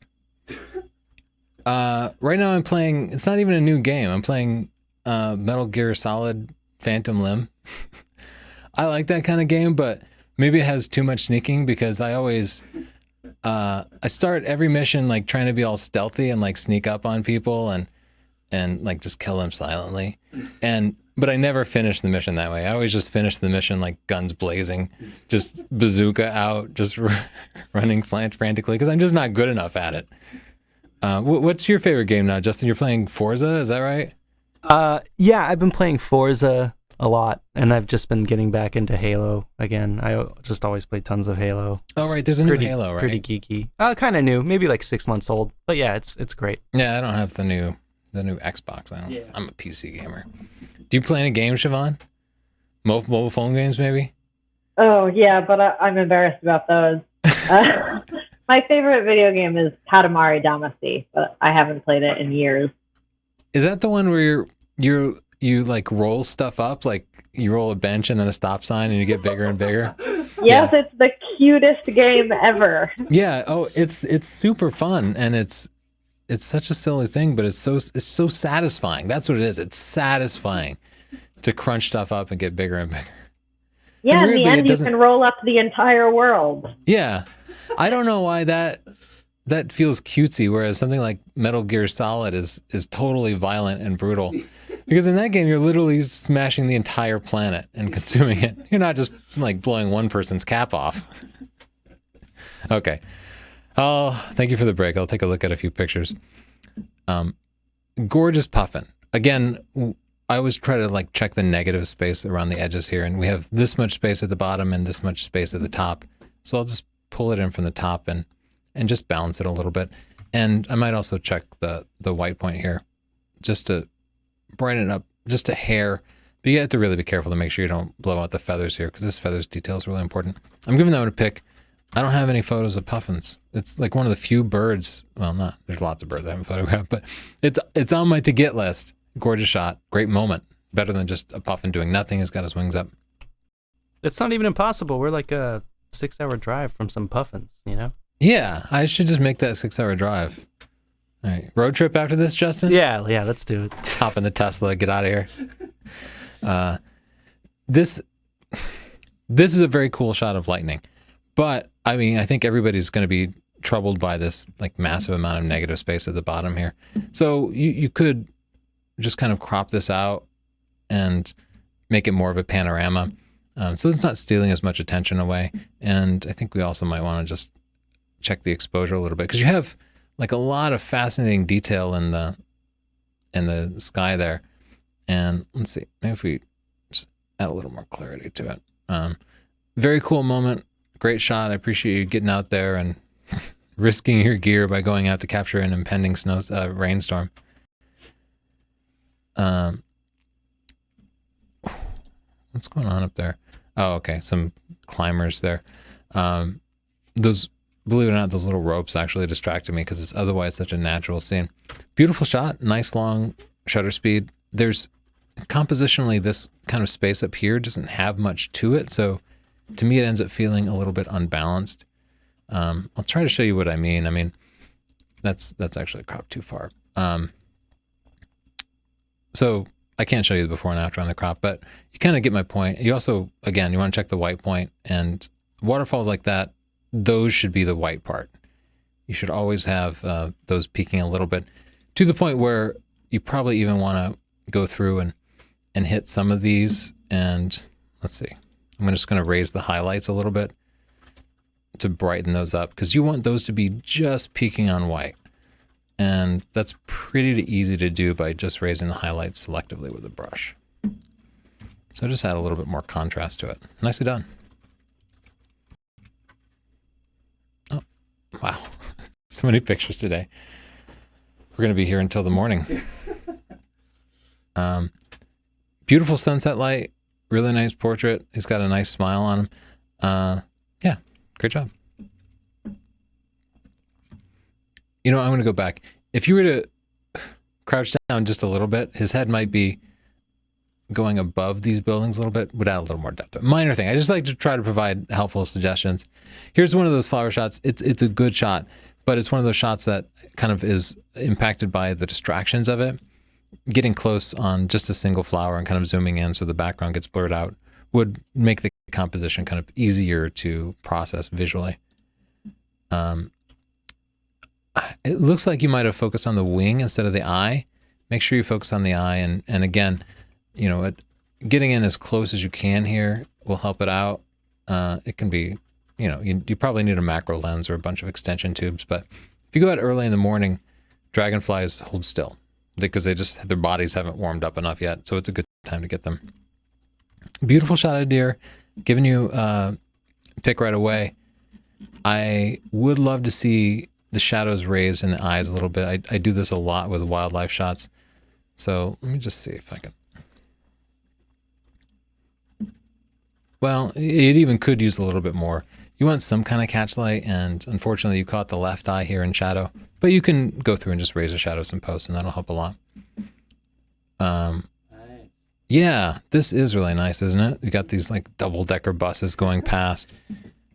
Right now I'm playing, it's not even a new game. I'm playing Metal Gear Solid Phantom Limb. I like that kind of game, but maybe it has too much sneaking because I always, I start every mission like trying to be all stealthy and like sneak up on people and like just kill them silently. But I never finish the mission that way. I always just finish the mission like guns blazing, just bazooka out, just running frantically because I'm just not good enough at it. What's your favorite game now, Justin? You're playing Forza, is that right? Yeah, I've been playing Forza a lot, and I've just been getting back into Halo again. I just always play tons of Halo. Oh, right, there's a new Halo, right? Pretty geeky. Kind of new, maybe like 6 months old, but yeah, it's great. Yeah, I don't have the new Xbox. I'm a PC gamer. Do you play any games, Siobhan? Mobile phone games, maybe? Oh, yeah, but I'm embarrassed about those. My favorite video game is Katamari Damacy, but I haven't played it in years. Is that the one where you like roll stuff up, like you roll a bench and then a stop sign and you get bigger and bigger? Yes, Yeah. It's the cutest game ever. Yeah. Oh, it's super fun and it's such a silly thing, but it's so satisfying. That's what it is. It's satisfying to crunch stuff up and get bigger and bigger. Yeah, And in the weirdly, end, you can roll up the entire world. Yeah. I don't know why that feels cutesy, whereas something like Metal Gear Solid is totally violent and brutal. Because in that game, you're literally smashing the entire planet and consuming it. You're not just like blowing one person's cap off. Okay. Oh, thank you for the break. I'll take a look at a few pictures. Gorgeous puffin. again, I always try to like check the negative space around the edges here, and we have this much space at the bottom and this much space at the top. So I'll just pull it in from the top and just balance it a little bit. And I might also check the white point here just to brighten it up just a hair. But you have to really be careful to make sure you don't blow out the feathers here, because this feathers detail is really important. I'm giving that one a pick. I don't have any photos of puffins. It's like one of the few birds. Well, not, there's lots of birds I haven't photographed, but it's on my to get list. Gorgeous shot. Great moment. Better than just a puffin doing nothing. He's got his wings up. It's not even impossible. We're like a 6-hour drive from some puffins, you know? Yeah, I should just make that 6-hour drive. All right. Road trip after this, Justin? Yeah, let's do it. Hop in the Tesla, get out of here. This is a very cool shot of lightning. But, I mean, I think everybody's going to be troubled by this like massive amount of negative space at the bottom here. So you could just kind of crop this out and make it more of a panorama. So it's not stealing as much attention away. And I think we also might want to just check the exposure a little bit, because you have like a lot of fascinating detail in the sky there. And let's see, maybe if we just add a little more clarity to it. Very cool moment. Great shot. I appreciate you getting out there and risking your gear by going out to capture an impending rainstorm. What's going on up there? Oh, okay. Some climbers there. Those, believe it or not, those little ropes actually distracted me because it's otherwise such a natural scene. Beautiful shot. Nice long shutter speed. There's compositionally this kind of space up here doesn't have much to it. So to me, it ends up feeling a little bit unbalanced. I'll try to show you what I mean. I mean, that's actually cropped too far. So I can't show you the before and after on the crop, but you kind of get my point. You also, again, you want to check the white point, and waterfalls like that, those should be the white part. You should always have those peaking a little bit to the point where you probably even want to go through and hit some of these. And let's see, I'm just going to raise the highlights a little bit to brighten those up, because you want those to be just peaking on white. And that's pretty easy to do by just raising the highlights selectively with a brush. So just add a little bit more contrast to it. Nicely done. Oh, wow. So many pictures today. We're going to be here until the morning. Beautiful sunset light. Really nice portrait. He's got a nice smile on him. Yeah, great job. You know, I'm going to go back. If you were to crouch down just a little bit, his head might be going above these buildings a little bit, would add a little more depth. Minor thing. I just like to try to provide helpful suggestions. Here's one of those flower shots. It's a good shot, but it's one of those shots that kind of is impacted by the distractions of it. Getting close on just a single flower and kind of zooming in so the background gets blurred out would make the composition kind of easier to process visually. It looks like you might have focused on the wing instead of the eye. Make sure you focus on the eye. And again, you know, getting in as close as you can here will help it out. It can be, you know, you probably need a macro lens or a bunch of extension tubes. But if you go out early in the morning, dragonflies hold still because their bodies haven't warmed up enough yet. So it's a good time to get them. Beautiful shot of deer. Giving you a pick right away. I would love to see the shadows raised in the eyes a little bit. I do this a lot with wildlife shots. So let me just see if I can. Well, it even could use a little bit more. You want some kind of catch light, and unfortunately you caught the left eye here in shadow, but you can go through and just raise the shadows in post, and that'll help a lot. Nice. Yeah, this is really nice, isn't it? You got these like double-decker buses going past.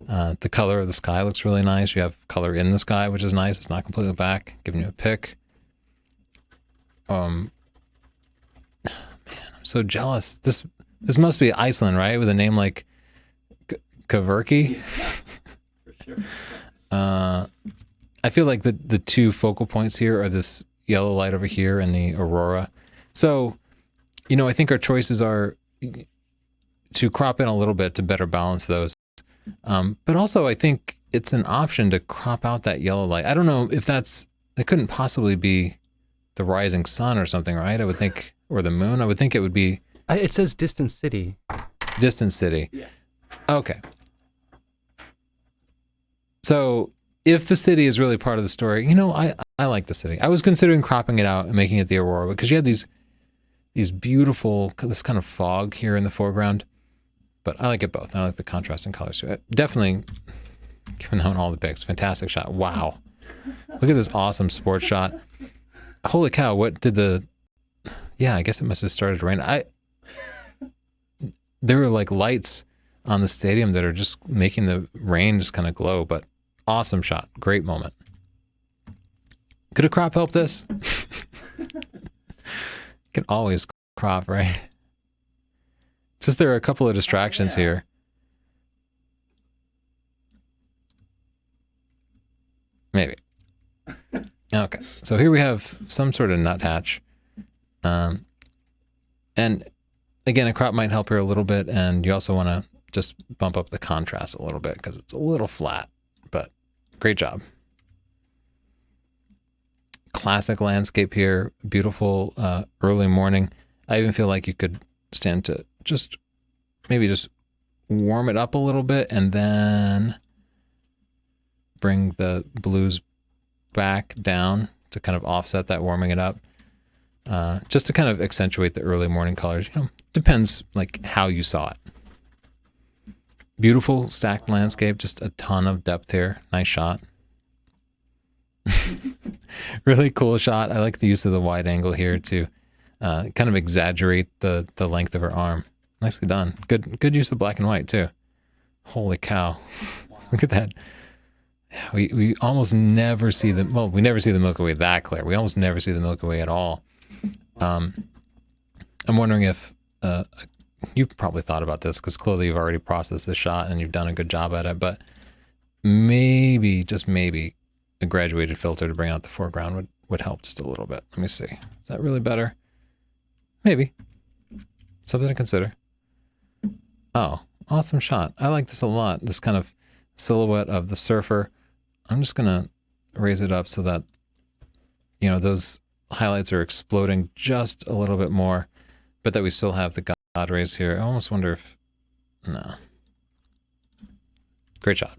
The color of the sky looks really nice. You have color in the sky, which is nice. It's not completely black. Giving you a pick. Man, I'm so jealous. This must be Iceland, right? With a name like Kaverki. For sure. I feel like the two focal points here are this yellow light over here and the aurora. So, you know, I think our choices are to crop in a little bit to better balance those. But also I think it's an option to crop out that yellow light. I don't know if it couldn't possibly be the rising sun or something, right? I would think, or the moon. I would think it would be It says distant city. distant city. Yeah. Okay. So if the city is really part of the story, I like the city. I was considering cropping it out and making it the aurora because you have these beautiful, this kind of fog here in the foreground. But I like it both. I like the contrast in colors. Definitely giving that one all the picks. Fantastic shot. Wow. Look at this awesome sports shot. Holy cow, what did I guess it must have started to rain. There were like lights on the stadium that are just making the rain just kind of glow, but awesome shot. Great moment. Could a crop help this? Can always crop, right? Just there are a couple of distractions here. Maybe. Okay, so here we have some sort of nuthatch. And again, a crop might help here a little bit, and you also want to just bump up the contrast a little bit because it's a little flat, but great job. Classic landscape here, beautiful early morning. I even feel like you could stand to maybe just warm it up a little bit and then bring the blues back down to kind of offset that warming it up. Just to kind of accentuate the early morning colors. Depends like how you saw it. Beautiful stacked landscape, just a ton of depth here. Nice shot. Really cool shot. I like the use of the wide angle here to kind of exaggerate the length of her arm. Nicely done. Good use of black and white too. Holy cow. Look at that. We almost never see we never see the Milky Way that clear. We almost never see the Milky Way at all. I'm wondering if you probably thought about this because clearly you've already processed this shot and you've done a good job at it, but maybe, just maybe, a graduated filter to bring out the foreground would help just a little bit. Let me see. Is that really better? Maybe. Something to consider. Oh, awesome shot. I like this a lot. This kind of silhouette of the surfer. I'm just going to raise it up so that, those highlights are exploding just a little bit more, but that we still have the God rays here. I almost wonder if, no. Great shot.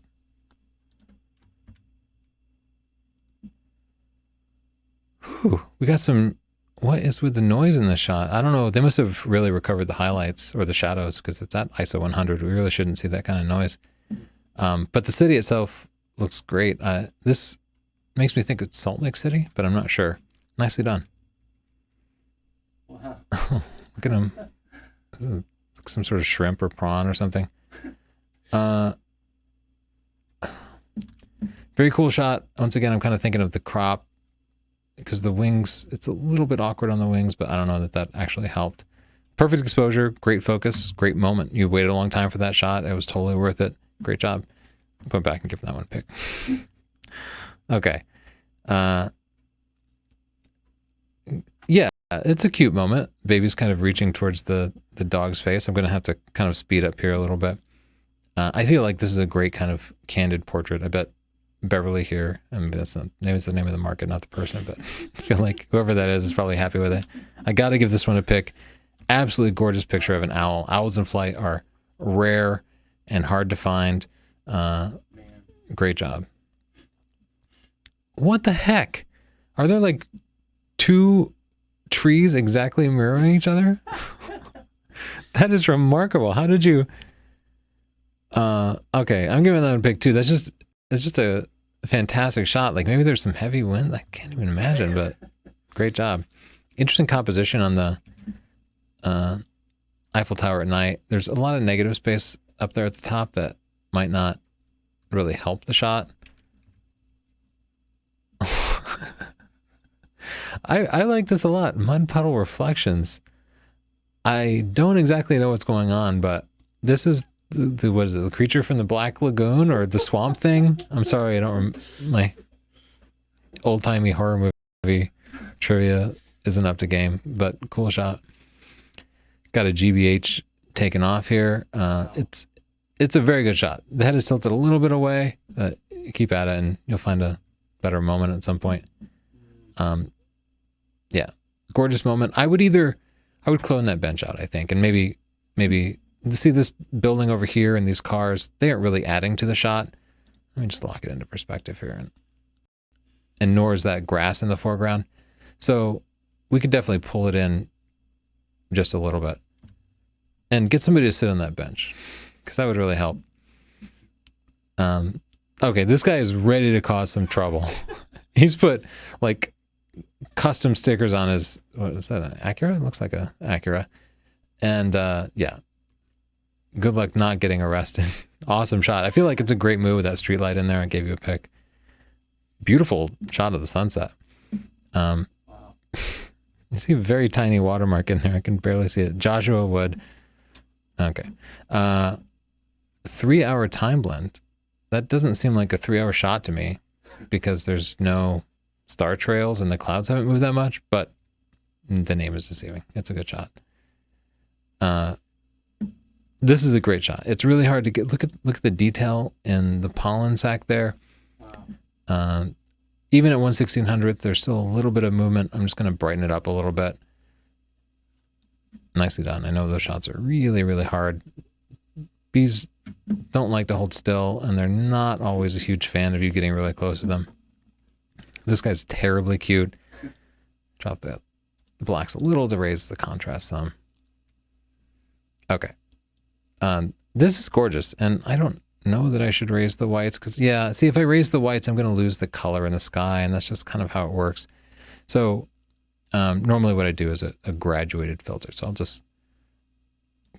Whew, we got some, what is with the noise in this shot? I don't know. They must have really recovered the highlights or the shadows because it's at ISO 100. We really shouldn't see that kind of noise. But the city itself looks great. This makes me think it's Salt Lake City, but I'm not sure. Nicely done. Wow. Look at him. This is like some sort of shrimp or prawn or something. Very cool shot. Once again, I'm kind of thinking of the crop because the wings, it's a little bit awkward on the wings, but I don't know that actually helped. Perfect exposure, great focus, great moment. You waited a long time for that shot. It was totally worth it. Great job. I'm going back and give that one a pick. Okay. Yeah, it's a cute moment. Baby's kind of reaching towards the dog's face. I'm going to have to kind of speed up here a little bit. I feel like this is a great kind of candid portrait. I bet Beverly here, maybe it's the name of the market, not the person, but I feel like whoever that is probably happy with it. I got to give this one a pick. Absolutely gorgeous picture of an owl. Owls in flight are rare and hard to find. Great job. What the heck? Are there like two trees exactly mirroring each other? That is remarkable. How did you? Okay, I'm giving that a pick too. It's just a fantastic shot. Like maybe there's some heavy wind. I can't even imagine, but great job. Interesting composition on the Eiffel Tower at night. There's a lot of negative space up there at the top that might not really help the shot. I like this a lot. Mud puddle reflections. I don't exactly know what's going on, but this is what is it, the creature from the Black Lagoon or the swamp thing? I'm sorry, I don't my old-timey horror movie trivia isn't up to game, but cool shot. Got a GBH taken off here. It's a very good shot. The head is tilted a little bit away. Keep at it and you'll find a better moment at some point. yeah, gorgeous moment. I would clone that bench out, I think, and maybe see this building over here and these cars, they aren't really adding to the shot. Let me just lock it into perspective here. And nor is that grass in the foreground. So we could definitely pull it in just a little bit and get somebody to sit on that bench, because that would really help. Okay, this guy is ready to cause some trouble. He's put like custom stickers on his, what is that, an Acura? It looks like a Acura. And yeah, good luck not getting arrested. Awesome shot. I feel like it's a great move with that street light in there. I gave you a pick. Beautiful shot of the sunset. You see a very tiny watermark in there. I can barely see it. Joshua Wood. Okay. 3 hour time blend. That doesn't seem like a 3 hour shot to me, because there's no star trails and the clouds haven't moved that much, but the name is deceiving. It's a good shot. This is a great shot. It's really hard to get. Look at the detail in the pollen sac there. Even at 1/1600th, there's still a little bit of movement. I'm just going to brighten it up a little bit. Nicely done. I know those shots are really, really hard. Bees don't like to hold still, and they're not always a huge fan of you getting really close to them. This guy's terribly cute. Drop the blacks a little to raise the contrast some. Okay. This is gorgeous, and I don't know that I should raise the whites, because yeah, see, if I raise the whites, I'm going to lose the color in the sky, and that's just kind of how it works. So normally what I do is a graduated filter. So I'll just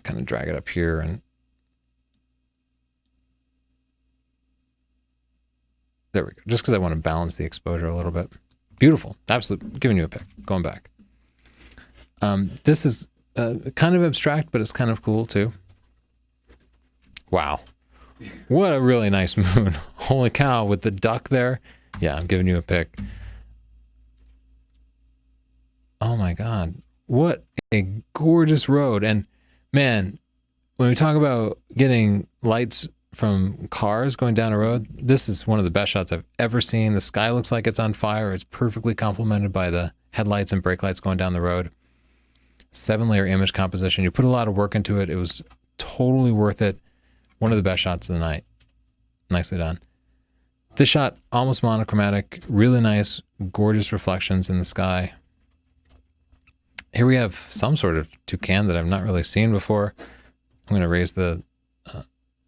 kind of drag it up here, and there we go. Just because I want to balance the exposure a little bit. Beautiful. Absolutely. Giving you a pick. Going back. This is kind of abstract, but it's kind of cool too. Wow. What a really nice moon. Holy cow, with the duck there. Yeah, I'm giving you a pick. Oh my God. What a gorgeous road. And man, when we talk about getting lights from cars going down a road, this is one of the best shots I've ever seen. The sky looks like it's on fire. It's perfectly complemented by the headlights and brake lights going down the road. 7-layer image composition. You put a lot of work into it. It was totally worth it. One of the best shots of the night. Nicely done. This shot, almost monochromatic, really nice, gorgeous reflections in the sky. Here we have some sort of toucan that I've not really seen before. I'm going to raise the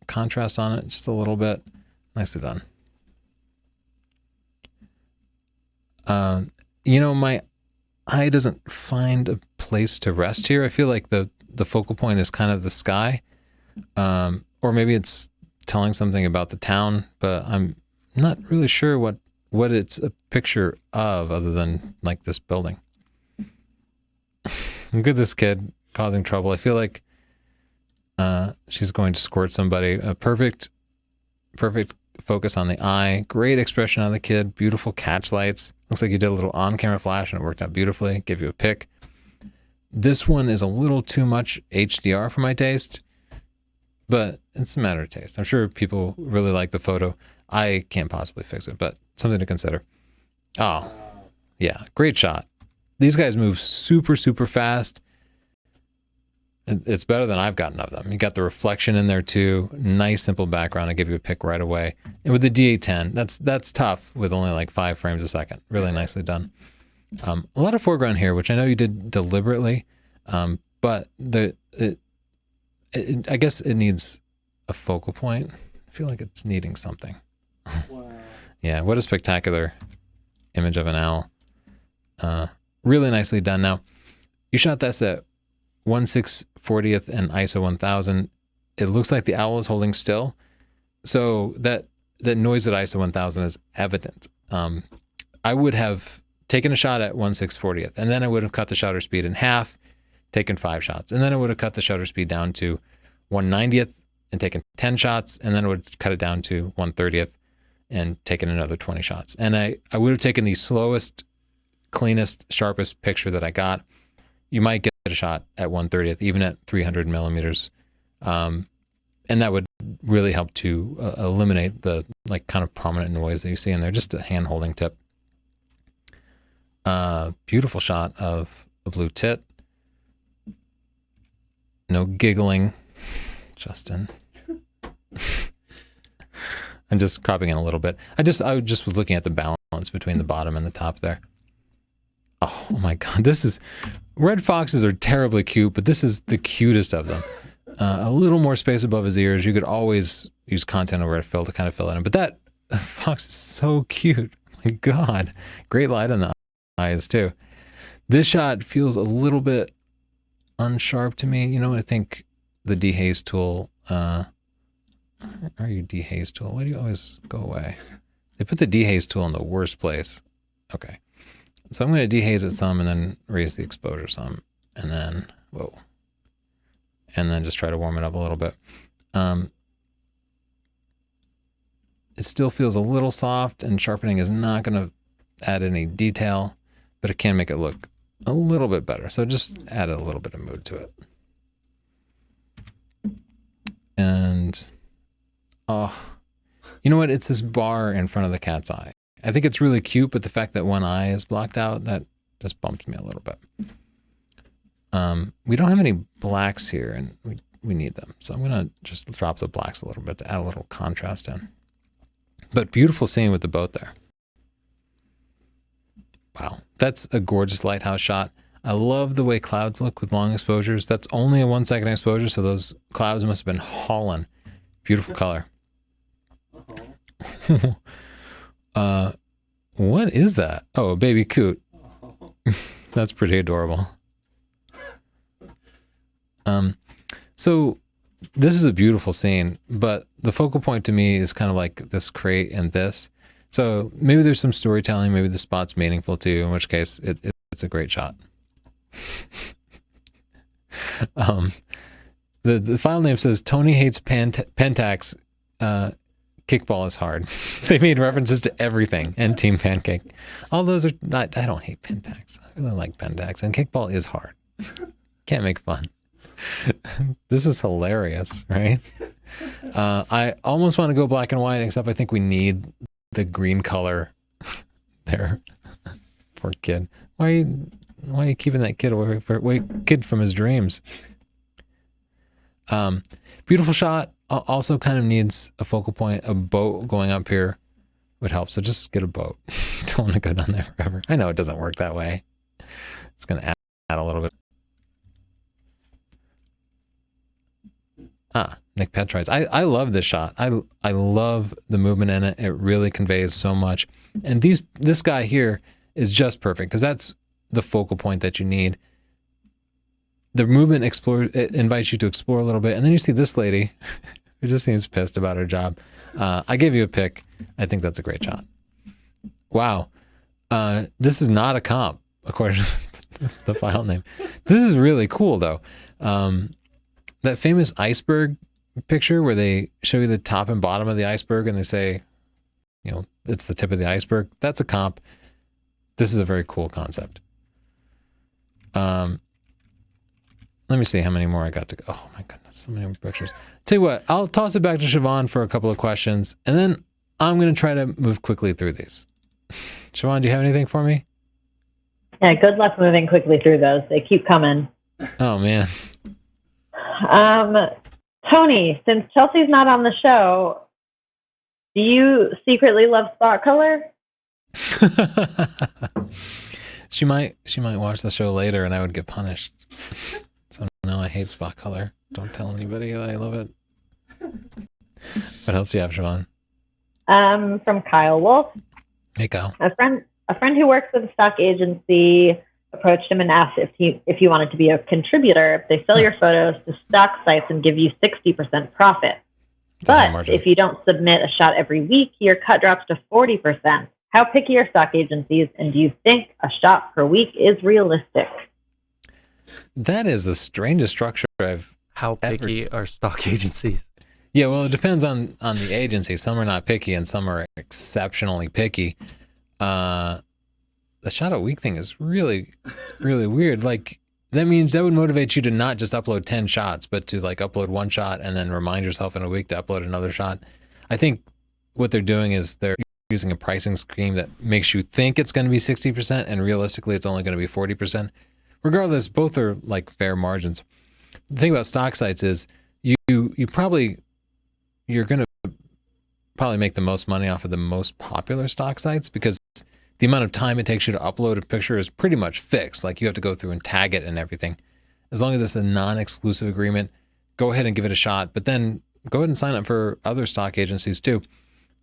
contrast on it just a little bit. Nicely done. You know, my eye doesn't find a place to rest here. I feel like the focal point is kind of the sky. Or maybe it's telling something about the town, but I'm not really sure what it's a picture of, other than like this building. Look at this kid causing trouble. I feel like she's going to squirt somebody. A perfect focus on the eye. Great expression on the kid. Beautiful catch lights. Looks like you did a little on-camera flash and it worked out beautifully. Give you a pick. This one is a little too much HDR for my taste, but it's a matter of taste. I'm sure people really like the photo. I can't possibly fix it, but something to consider. Oh, yeah, great shot. These guys move super, super fast. It's better than I've gotten of them. You got the reflection in there too. Nice, simple background. I give you a pick right away. And with the D810, that's tough with only like 5 frames a second. Really nicely done. A lot of foreground here, which I know you did deliberately, but I guess it needs a focal point. I feel like it's needing something. Wow. Yeah, what a spectacular image of an owl. Really nicely done. Now, you shot this at 1/640th and ISO 1000. It looks like the owl is holding still. So that noise at ISO 1000 is evident. I would have taken a shot at 1/640th, and then I would have cut the shutter speed in half, taken 5 shots. And then I would have cut the shutter speed down to 1/90th and taken 10 shots. And then I would cut it down to 1/30th and taken another 20 shots. And I would have taken the slowest, cleanest, sharpest picture that I got. You might get a shot at 1/30th, even at 300 millimeters. And that would really help to eliminate the like kind of prominent noise that you see in there. Just a hand holding tip. Beautiful shot of a blue tit. No giggling, Justin. I'm just cropping in a little bit. I just was looking at the balance between the bottom and the top there. Oh my God, red foxes are terribly cute, but this is the cutest of them. A little more space above his ears. You could always use content over at fill to kind of fill it in, but that fox is so cute. My God, great light on the eyes too. This shot feels a little bit unsharp to me. You know, I think the dehaze tool, where are you, dehaze tool? Why do you always go away? They put the dehaze tool in the worst place. Okay. So I'm going to dehaze it some and then raise the exposure some. And then, whoa. And then just try to warm it up a little bit. It still feels a little soft, and sharpening is not going to add any detail, but it can make it look a little bit better. So just add a little bit of mood to it. And, oh, you know what? It's this bar in front of the cat's eye. I think it's really cute, but the fact that one eye is blocked out, that just bumped me a little bit. We don't have any blacks here, and we need them. So I'm going to just drop the blacks a little bit to add a little contrast in. But beautiful scene with the boat there. Wow, that's a gorgeous lighthouse shot. I love the way clouds look with long exposures. That's only a 1 second exposure, so those clouds must have been hauling. Beautiful color. What is that? Oh, a baby coot. That's pretty adorable. So this is a beautiful scene, but the focal point to me is kind of like this crate and this. So maybe there's some storytelling, maybe the spot's meaningful to you, in which case it's a great shot. The file name says Tony hates Pentax. Kickball is hard. They made references to everything and Team Pancake. All those are not, I don't hate Pentax. I really like Pentax, and kickball is hard. Can't make fun. This is hilarious, right? I almost want to go black and white, except I think we need the green color there. Poor kid. Why are you keeping that kid kid from his dreams? Beautiful shot. Also kind of needs a focal point. A boat going up here would help. So just get a boat. Don't want to go down there forever. I know it doesn't work that way. It's going to add a little bit. Nick Petrides. I love this shot. I love the movement in it. It really conveys so much. And this guy here is just perfect because that's the focal point that you need. The movement it invites you to explore a little bit. And then you see this lady who just seems pissed about her job. I gave you a pick. I think that's a great shot. Wow. This is not a comp, according to the file name. This is really cool, though. That famous iceberg picture where they show you the top and bottom of the iceberg and they say, you know, it's the tip of the iceberg. That's a comp. This is a very cool concept. Let me see how many more I got to go. Oh my goodness, so many more pictures. Tell you what, I'll toss it back to Siobhan for a couple of questions, and then I'm going to try to move quickly through these. Siobhan, do you have anything for me? Yeah, good luck moving quickly through those. They keep coming. Oh man. Tony, since Chelsea's not on the show, do you secretly love spot color? She might watch the show later and I would get punished. So no, I hate spot color. Don't tell anybody that I love it. What else do you have, Siobhan? From Kyle Wolf. Hey, Kyle. A friend who works with a stock agency approached him and asked if he wanted to be a contributor. They sell your photos to stock sites and give you 60% profit. But if you don't submit a shot every week, your cut drops to 40%. How picky are stock agencies, and do you think a shot per week is realistic? That is the strangest structure I've How picky are stock agencies? Yeah, well, it depends on the agency. Some are not picky and some are exceptionally picky. The shot a week thing is really, really weird. Like, that means that would motivate you to not just upload 10 shots, but to like upload one shot and then remind yourself in a week to upload another shot. I think what they're doing is they're using a pricing scheme that makes you think it's going to be 60% and realistically it's only going to be 40%. Regardless, both are like fair margins. The thing about stock sites is you're going to probably make the most money off of the most popular stock sites because the amount of time it takes you to upload a picture is pretty much fixed. Like you have to go through and tag it and everything. As long as it's a non-exclusive agreement, go ahead and give it a shot, but then go ahead and sign up for other stock agencies too.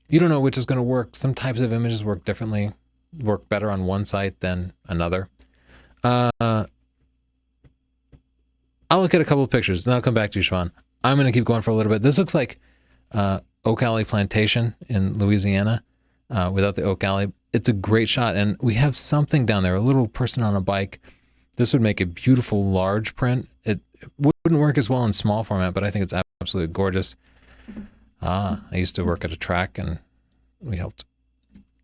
You don't know which is going to work. Some types of images work differently, work better on one site than another. I'll look at a couple of pictures, then I'll come back to you, Siobhan. I'm going to keep going for a little bit. This looks like Oak Alley Plantation in Louisiana without the Oak Alley. It's a great shot, and we have something down there, a little person on a bike. This would make a beautiful large print. It wouldn't work as well in small format, but I think it's absolutely gorgeous. I used to work at a track, and we helped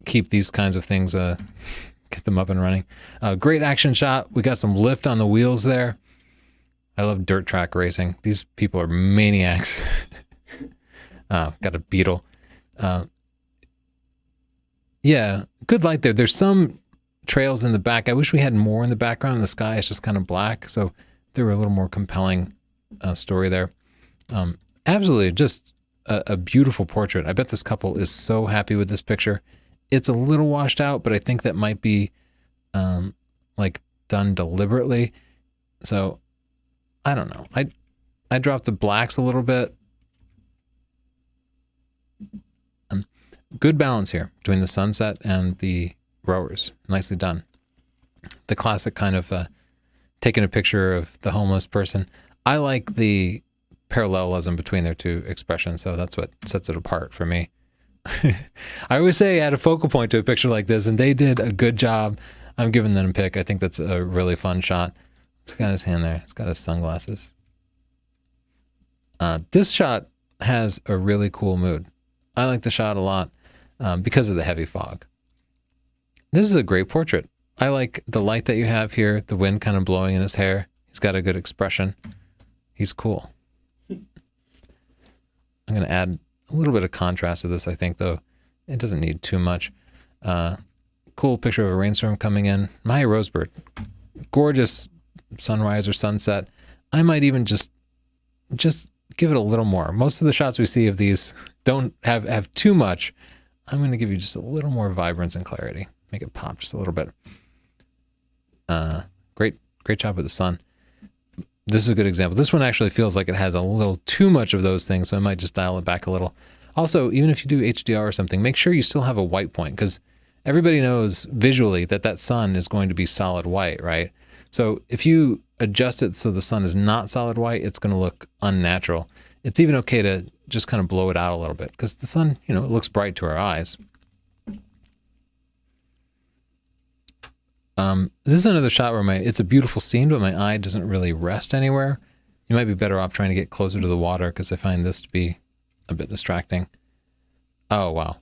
keep these kinds of things, get them up and running. Great action shot. We got some lift on the wheels there. I love dirt track racing. These people are maniacs. Got a Beetle. Yeah, good light there. There's some trails in the back. I wish we had more in the background. The sky is just kind of black, so there were a little more compelling story there. Absolutely, just a beautiful portrait. I bet this couple is so happy with this picture. It's a little washed out, but I think that might be like done deliberately. So I don't know. I dropped the blacks a little bit. Good balance here between the sunset and the rowers. Nicely done. The classic kind of taking a picture of the homeless person. I like the parallelism between their two expressions, so that's what sets it apart for me. I always say add a focal point to a picture like this, and they did a good job. I'm giving them a pick. I think that's a really fun shot. It's got his hand there. It's got his sunglasses. This shot has a really cool mood. I like the shot a lot because of the heavy fog. This is a great portrait. I like the light that you have here, the wind kind of blowing in his hair. He's got a good expression. He's cool. I'm going to add a little bit of contrast to this, I think, though. It doesn't need too much. Cool picture of a rainstorm coming in. Maya Rosebird. Gorgeous sunrise or sunset. I might even just give it a little more. Most of the shots we see of these don't have too much. I'm going to give you just a little more vibrance and clarity. Make it pop just a little bit. Great job with the sun. This is a good example. This one actually feels like it has a little too much of those things, so I might just dial it back a little. Also, even if you do HDR or something, make sure you still have a white point, because everybody knows visually that sun is going to be solid white, right? So if you adjust it so the sun is not solid white, it's going to look unnatural. It's even okay to just kind of blow it out a little bit, because the sun, it looks bright to our eyes. This is another shot where it's a beautiful scene, but my eye doesn't really rest anywhere. You might be better off trying to get closer to the water, because I find this to be a bit distracting. Oh, wow.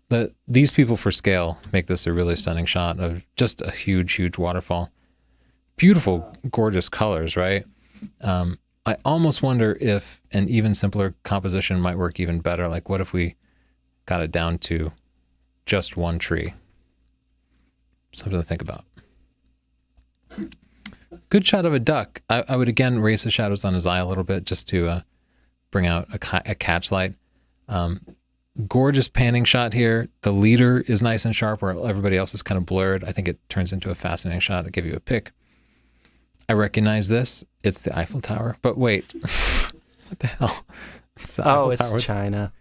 These people for scale make this a really stunning shot of just a huge, huge waterfall. Beautiful, gorgeous colors, right? I almost wonder if an even simpler composition might work even better. Like, what if we got it down to just one tree? Something to think about. Good shot of a duck. I would again raise the shadows on his eye a little bit just to bring out a catch light. Gorgeous panning shot here. The leader is nice and sharp where everybody else is kind of blurred. I think it turns into a fascinating shot. I'll give you a pick. I recognize this. It's the Eiffel Tower. But wait, what the hell? It's the Eiffel Tower. It's China.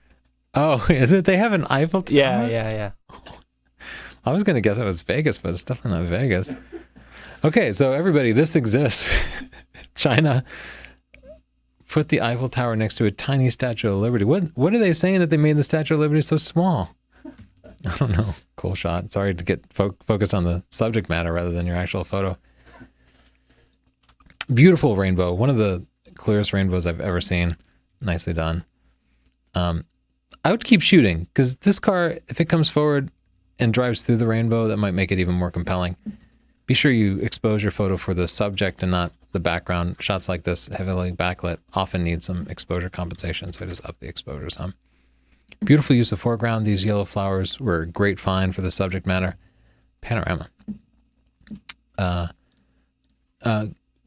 Oh, is it? They have an Eiffel Tower? Yeah. I was going to guess it was Vegas, but it's definitely not Vegas. Okay, so everybody, this exists. China put the Eiffel Tower next to a tiny Statue of Liberty. What are they saying that they made the Statue of Liberty so small? I don't know. Cool shot. Sorry to get focused on the subject matter rather than your actual photo. Beautiful rainbow. One of the clearest rainbows I've ever seen. Nicely done. I would keep shooting, because this car, if it comes forward and drives through the rainbow, that might make it even more compelling. Be sure you expose your photo for the subject and not the background. Shots like this, heavily backlit, often need some exposure compensation, so I just up the exposure some. Beautiful use of foreground. These yellow flowers were a great find for the subject matter. Panorama.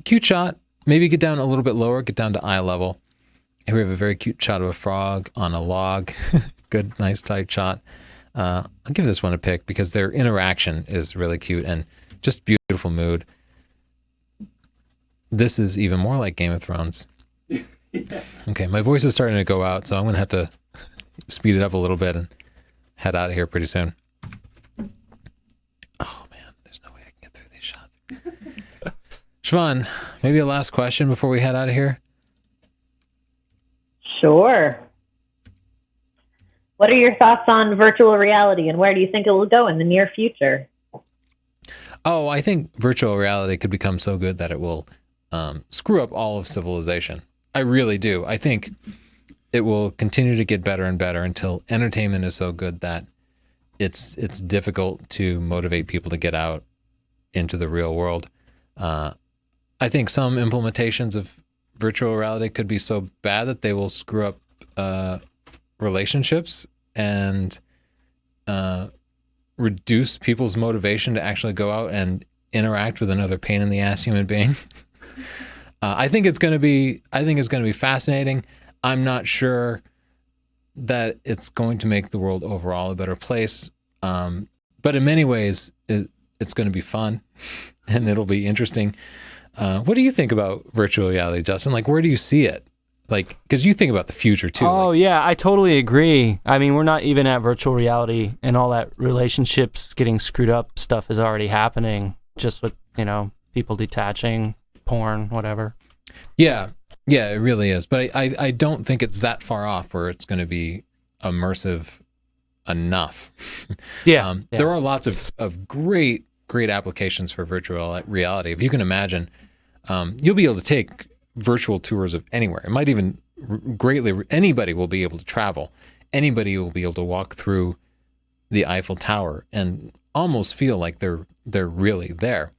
Cute shot. Maybe get down a little bit lower, get down to eye level. Here we have a very cute shot of a frog on a log. Good, nice, tight shot. I'll give this one a pick because their interaction is really cute and just beautiful mood. This is even more like Game of Thrones. Okay, my voice is starting to go out, so I'm going to have to speed it up a little bit and head out of here pretty soon. Oh, man, there's no way I can get through these shots. Siobhan, maybe a last question before we head out of here? Sure. What are your thoughts on virtual reality, and where do you think it will go in the near future? Oh, I think virtual reality could become so good that it will screw up all of civilization. I really do. I think it will continue to get better and better until entertainment is so good that it's difficult to motivate people to get out into the real world. I think some implementations of virtual reality could be so bad that they will screw up relationships and reduce people's motivation to actually go out and interact with another pain in the ass human being. I think it's going to be fascinating. I'm not sure that it's going to make the world overall a better place. But in many ways, it's going to be fun and it'll be interesting. What do you think about virtual reality, Justin? Like, where do you see it? Like, because you think about the future too. Oh, like, yeah, I totally agree. I mean, we're not even at virtual reality, and all that relationships getting screwed up stuff is already happening just with, people detaching, porn, whatever. Yeah, it really is. But I don't think it's that far off where it's going to be immersive enough. Yeah. There are lots of great applications for virtual reality. If you can imagine, you'll be able to take virtual tours of anywhere. It might even anybody will be able to travel. Anybody will be able to walk through the Eiffel Tower and almost feel like they're really there.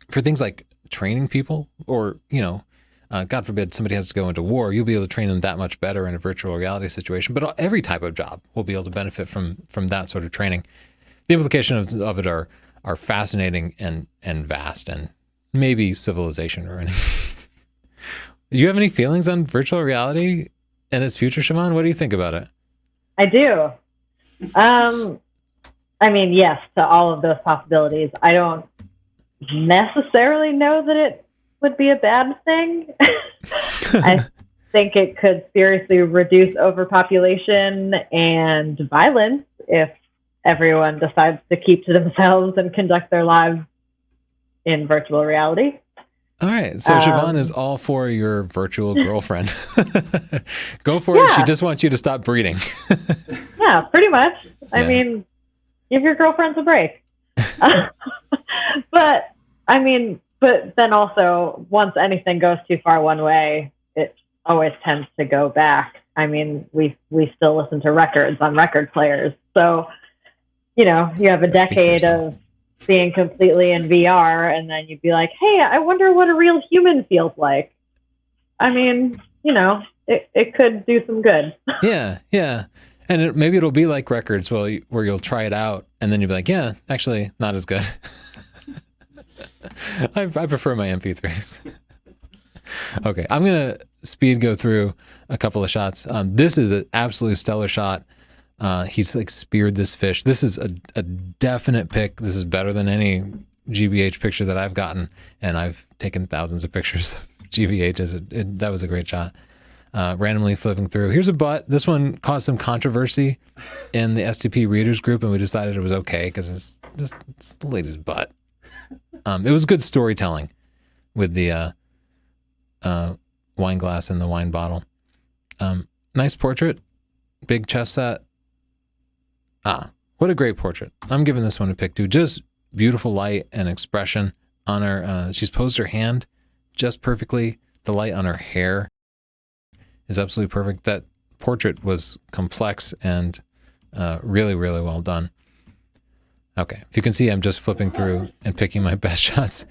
For things like training people, or God forbid somebody has to go into war, you'll be able to train them that much better in a virtual reality situation. But every type of job will be able to benefit from that sort of training. The implications of it are fascinating and vast, and maybe civilization or anything. Do you have any feelings on virtual reality and its future, Siobhan? What do you think about it? I do. I mean, yes, to all of those possibilities. I don't necessarily know that it would be a bad thing. I think it could seriously reduce overpopulation and violence if everyone decides to keep to themselves and conduct their lives in virtual reality. All right. So Siobhan is all for your virtual girlfriend. Go for it. She just wants you to stop breeding. Yeah, pretty much. I mean, give your girlfriends a break. But then also, once anything goes too far one way, it always tends to go back. I mean, we still listen to records on record players. So, you have a decade of being completely in VR, and then you'd be like, hey, I wonder what a real human feels like. I mean, it could do some good. Yeah. And maybe it'll be like records where you'll try it out, and then you'll be like, yeah, actually, not as good. I prefer my MP3s. Okay, I'm going to speed go through a couple of shots. This is an absolutely stellar shot. He's like speared this fish. This is a definite pick. This is better than any GBH picture that I've gotten, and I've taken thousands of pictures of GBHs. That was a great shot. Randomly flipping through. Here's a butt. This one caused some controversy in the STP readers group, and we decided it was okay because it's the lady's butt. It was good storytelling with the wine glass and the wine bottle. Nice portrait. Big chest set. What a great portrait. I'm giving this one a pick too. Just beautiful light and expression on her. She's posed her hand just perfectly. The light on her hair is absolutely perfect. That portrait was complex and really, really well done. Okay, if you can see, I'm just flipping through and picking my best shots.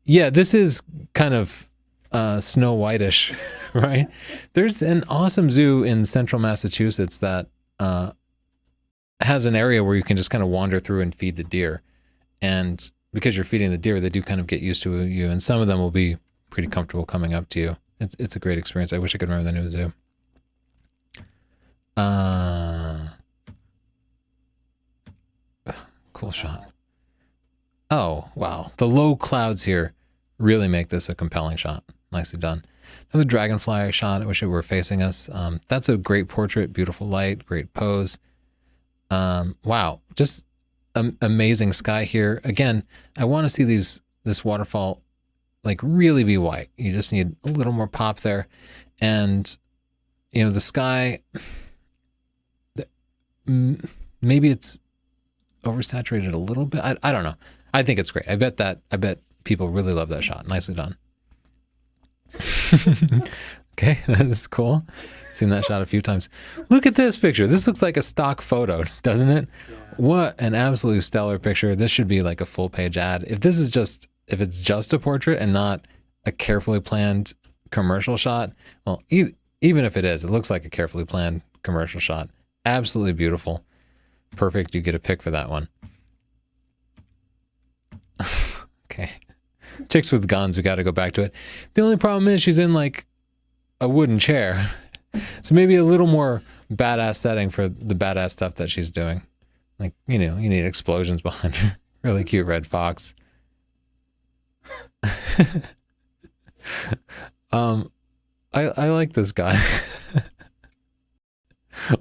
This is kind of Snow Whitish, right? There's an awesome zoo in central Massachusetts that has an area where you can just kind of wander through and feed the deer. And because you're feeding the deer, they do kind of get used to you, and some of them will be pretty comfortable coming up to you. It's a great experience. I wish I could remember the new zoo. Cool shot. Oh, wow. The low clouds here really make this a compelling shot. Nicely done. Another dragonfly shot. I wish it were facing us. That's a great portrait. Beautiful light. Great pose. Wow. Just amazing sky here. Again, I want to see this waterfall like really be white. You just need a little more pop there. And, you know, the sky, maybe it's oversaturated a little bit. I don't know. I think it's great. I bet people really love that shot. Nicely done. Okay, that's cool. Seen that shot a few times. Look at this picture. This looks like a stock photo, doesn't it? What an absolutely stellar picture. This should be like a full page ad. If it's just a portrait and not a carefully planned commercial shot, well, even if it is, it looks like a carefully planned commercial shot. Absolutely beautiful. Perfect. You get a pick for that one. Okay. Chicks with guns, we got to go back to it. The only problem is she's in like a wooden chair. So maybe a little more badass setting for the badass stuff that she's doing. Like, you know, you need explosions behind her. Really cute red fox. I like this guy.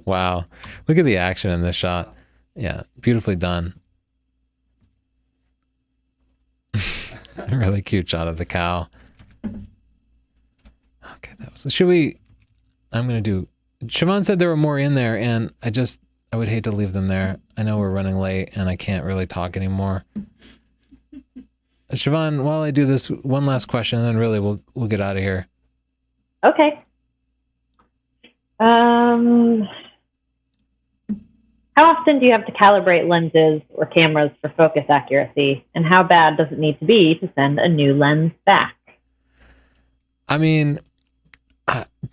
Wow. Look at the action in this shot. Yeah, beautifully done. Really cute shot of the cow. Okay, that was. I'm gonna do. Siobhan said there were more in there, and I would hate to leave them there. I know we're running late, and I can't really talk anymore. Siobhan, while I do this, one last question, and then really we'll get out of here. Okay. How often do you have to calibrate lenses or cameras for focus accuracy? And how bad does it need to be to send a new lens back? I mean,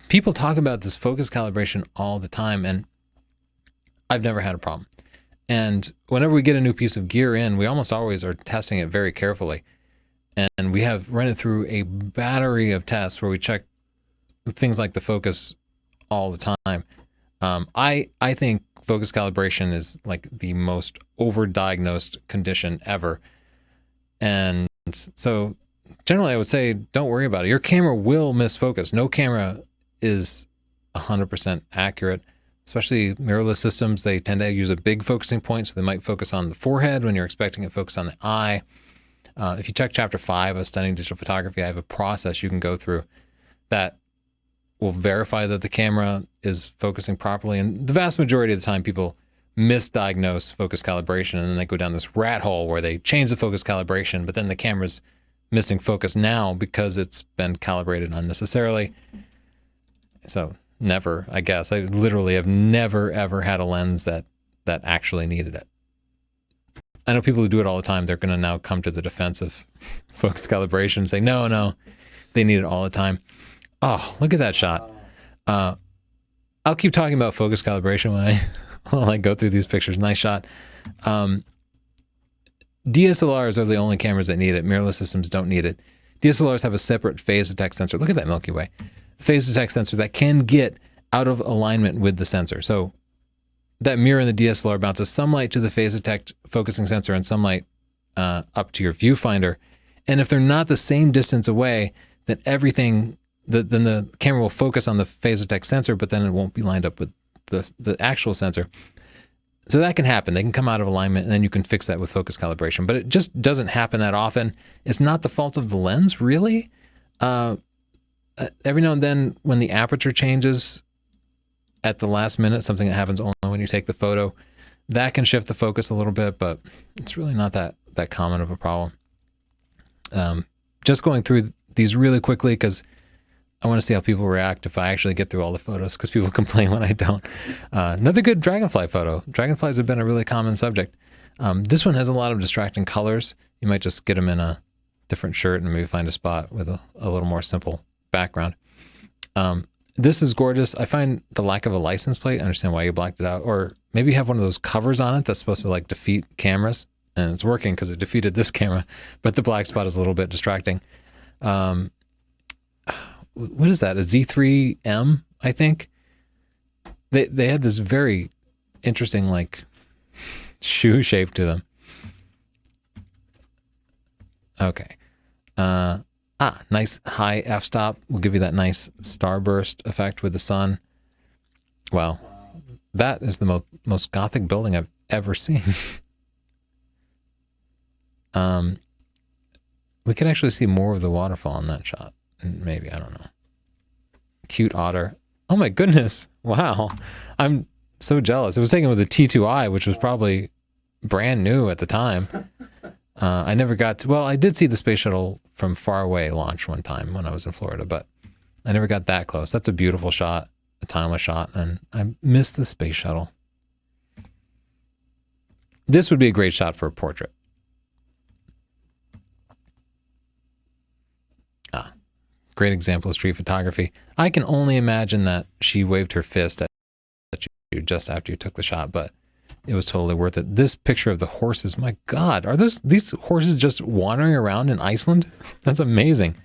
people talk about this focus calibration all the time, and I've never had a problem. And whenever we get a new piece of gear in, we almost always are testing it very carefully. And we have run it through a battery of tests where we check things like the focus all the time. I think focus calibration is like the most overdiagnosed condition ever. And so generally I would say, don't worry about it. Your camera will miss focus. No camera is 100% accurate, especially mirrorless systems. They tend to use a big focusing point. So they might focus on the forehead when you're expecting it to focus on the eye. If you check chapter 5 of Studying Digital Photography, I have a process you can go through that will verify that the camera is focusing properly. And the vast majority of the time, people misdiagnose focus calibration, and then they go down this rat hole where they change the focus calibration, but then the camera's missing focus now because it's been calibrated unnecessarily. So never, I guess. I literally have never, ever had a lens that actually needed it. I know people who do it all the time. They're going to now come to the defense of focus calibration and say, no, they need it all the time. Oh, look at that shot. I'll keep talking about focus calibration while I go through these pictures. Nice shot. DSLRs are the only cameras that need it. Mirrorless systems don't need it. DSLRs have a separate phase detect sensor. Look at that Milky Way. A phase detect sensor that can get out of alignment with the sensor. So that mirror in the DSLR bounces some light to the phase detect focusing sensor and some light up to your viewfinder. And if they're not the same distance away, then then the camera will focus on the phase detect sensor, but then it won't be lined up with the actual sensor. So that can happen. They can come out of alignment, and then you can fix that with focus calibration. But it just doesn't happen that often. It's not the fault of the lens, really. Every now and then, when the aperture changes at the last minute, something that happens only when you take the photo, that can shift the focus a little bit, but it's really not that common of a problem. Just going through these really quickly because I want to see how people react if I actually get through all the photos, because people complain when I don't. Another good dragonfly photo. Dragonflies have been a really common subject. This one has a lot of distracting colors. You might just get them in a different shirt and maybe find a spot with a little more simple background. This is gorgeous. I find the lack of a license plate. I understand why you blacked it out. Or maybe you have one of those covers on it that's supposed to like defeat cameras. And it's working because it defeated this camera. But the black spot is a little bit distracting. What is that? A Z3M, I think? They had this very interesting like shoe shape to them. Okay. Nice high f-stop. We'll give you that nice starburst effect with the sun. Wow. That is the most gothic building I've ever seen. We can actually see more of the waterfall in that shot. Maybe, I don't know. Cute otter. Oh my goodness. Wow. I'm so jealous. It was taken with a T2i, which was probably brand new at the time. I never got to, well, I did see the space shuttle from far away launch one time when I was in Florida, but I never got that close. That's a beautiful shot, a timeless shot, and I missed the space shuttle. This would be a great shot for a portrait. Great example of street photography. I can only imagine that she waved her fist at you just after you took the shot, but it was totally worth it. This picture of the horses, my God, are these horses just wandering around in Iceland? That's amazing.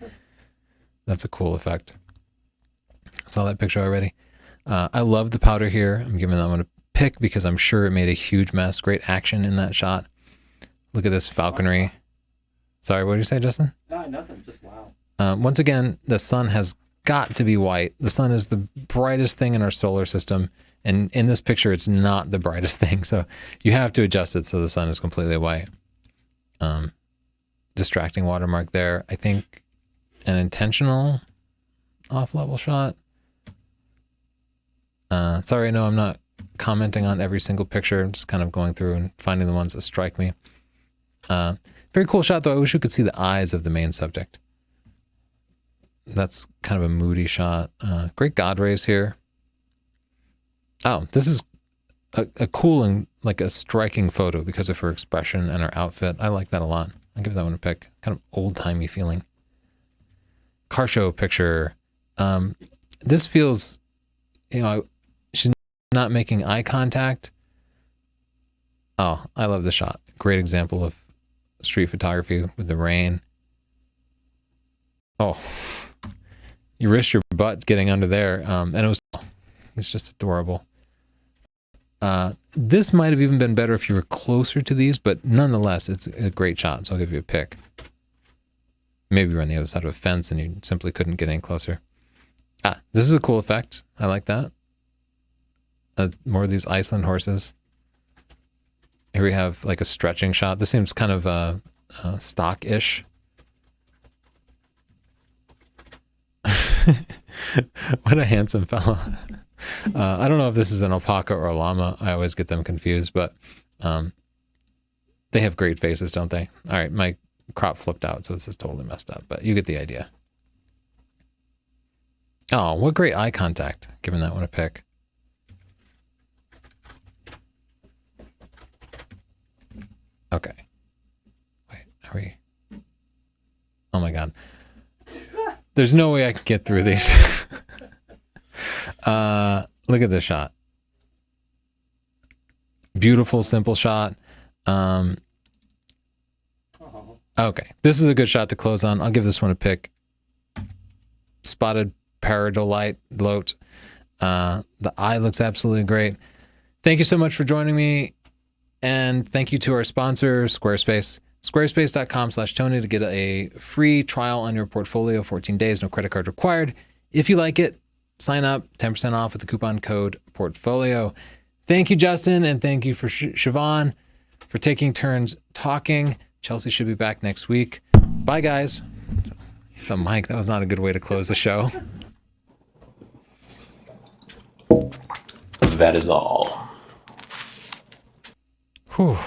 That's a cool effect. I saw that picture already. I love the powder here. I'm giving that one a pick because I'm sure it made a huge mess. Great action in that shot. Look at this falconry. Sorry, what did you say, Justin? No, nothing. Just wow. Once again, the sun has got to be white. The sun is the brightest thing in our solar system. And in this picture, it's not the brightest thing. So you have to adjust it so the sun is completely white. Distracting watermark there. I think an intentional off-level shot. Sorry, no, I'm not commenting on every single picture. I'm just kind of going through and finding the ones that strike me. Very cool shot, though. I wish you could see the eyes of the main subject. That's kind of a moody shot. Great God rays here. Oh, this is a cool and like a striking photo because of her expression and her outfit. I like that a lot. I'll give that one a pick. Kind of old-timey feeling. Car show picture. This feels, she's not making eye contact. Oh, I love the shot. Great example of street photography with the rain. Oh, you risked your butt getting under there. And it's just adorable. This might have even been better if you were closer to these, but nonetheless, it's a great shot, so I'll give you a pick. Maybe you're on the other side of a fence and you simply couldn't get any closer. This is a cool effect. I like that. More of these Iceland horses. Here we have like a stretching shot. This seems kind of stock-ish. What a handsome fellow. I don't know if this is an alpaca or a llama. I always get them confused, but they have great faces, don't they? All right, my crop flipped out, so this is totally messed up, but you get the idea. Oh, what great eye contact. Giving that one a pick. Okay. Wait, are we? Oh my God. There's no way I can get through these. Look at this shot. Beautiful, simple shot. Okay, this is a good shot to close on. I'll give this one a pick. Spotted paradolite lote. The eye looks absolutely great. Thank you so much for joining me. And thank you to our sponsor, Squarespace. Squarespace.com/Tony to get a free trial on your portfolio, 14 days, no credit card required. If you like it, sign up, 10% off with the coupon code portfolio. Thank you, Justin, and thank you for Siobhan for taking turns talking. Chelsea should be back next week. Bye, guys. The mic, that was not a good way to close the show. That is all. Whew.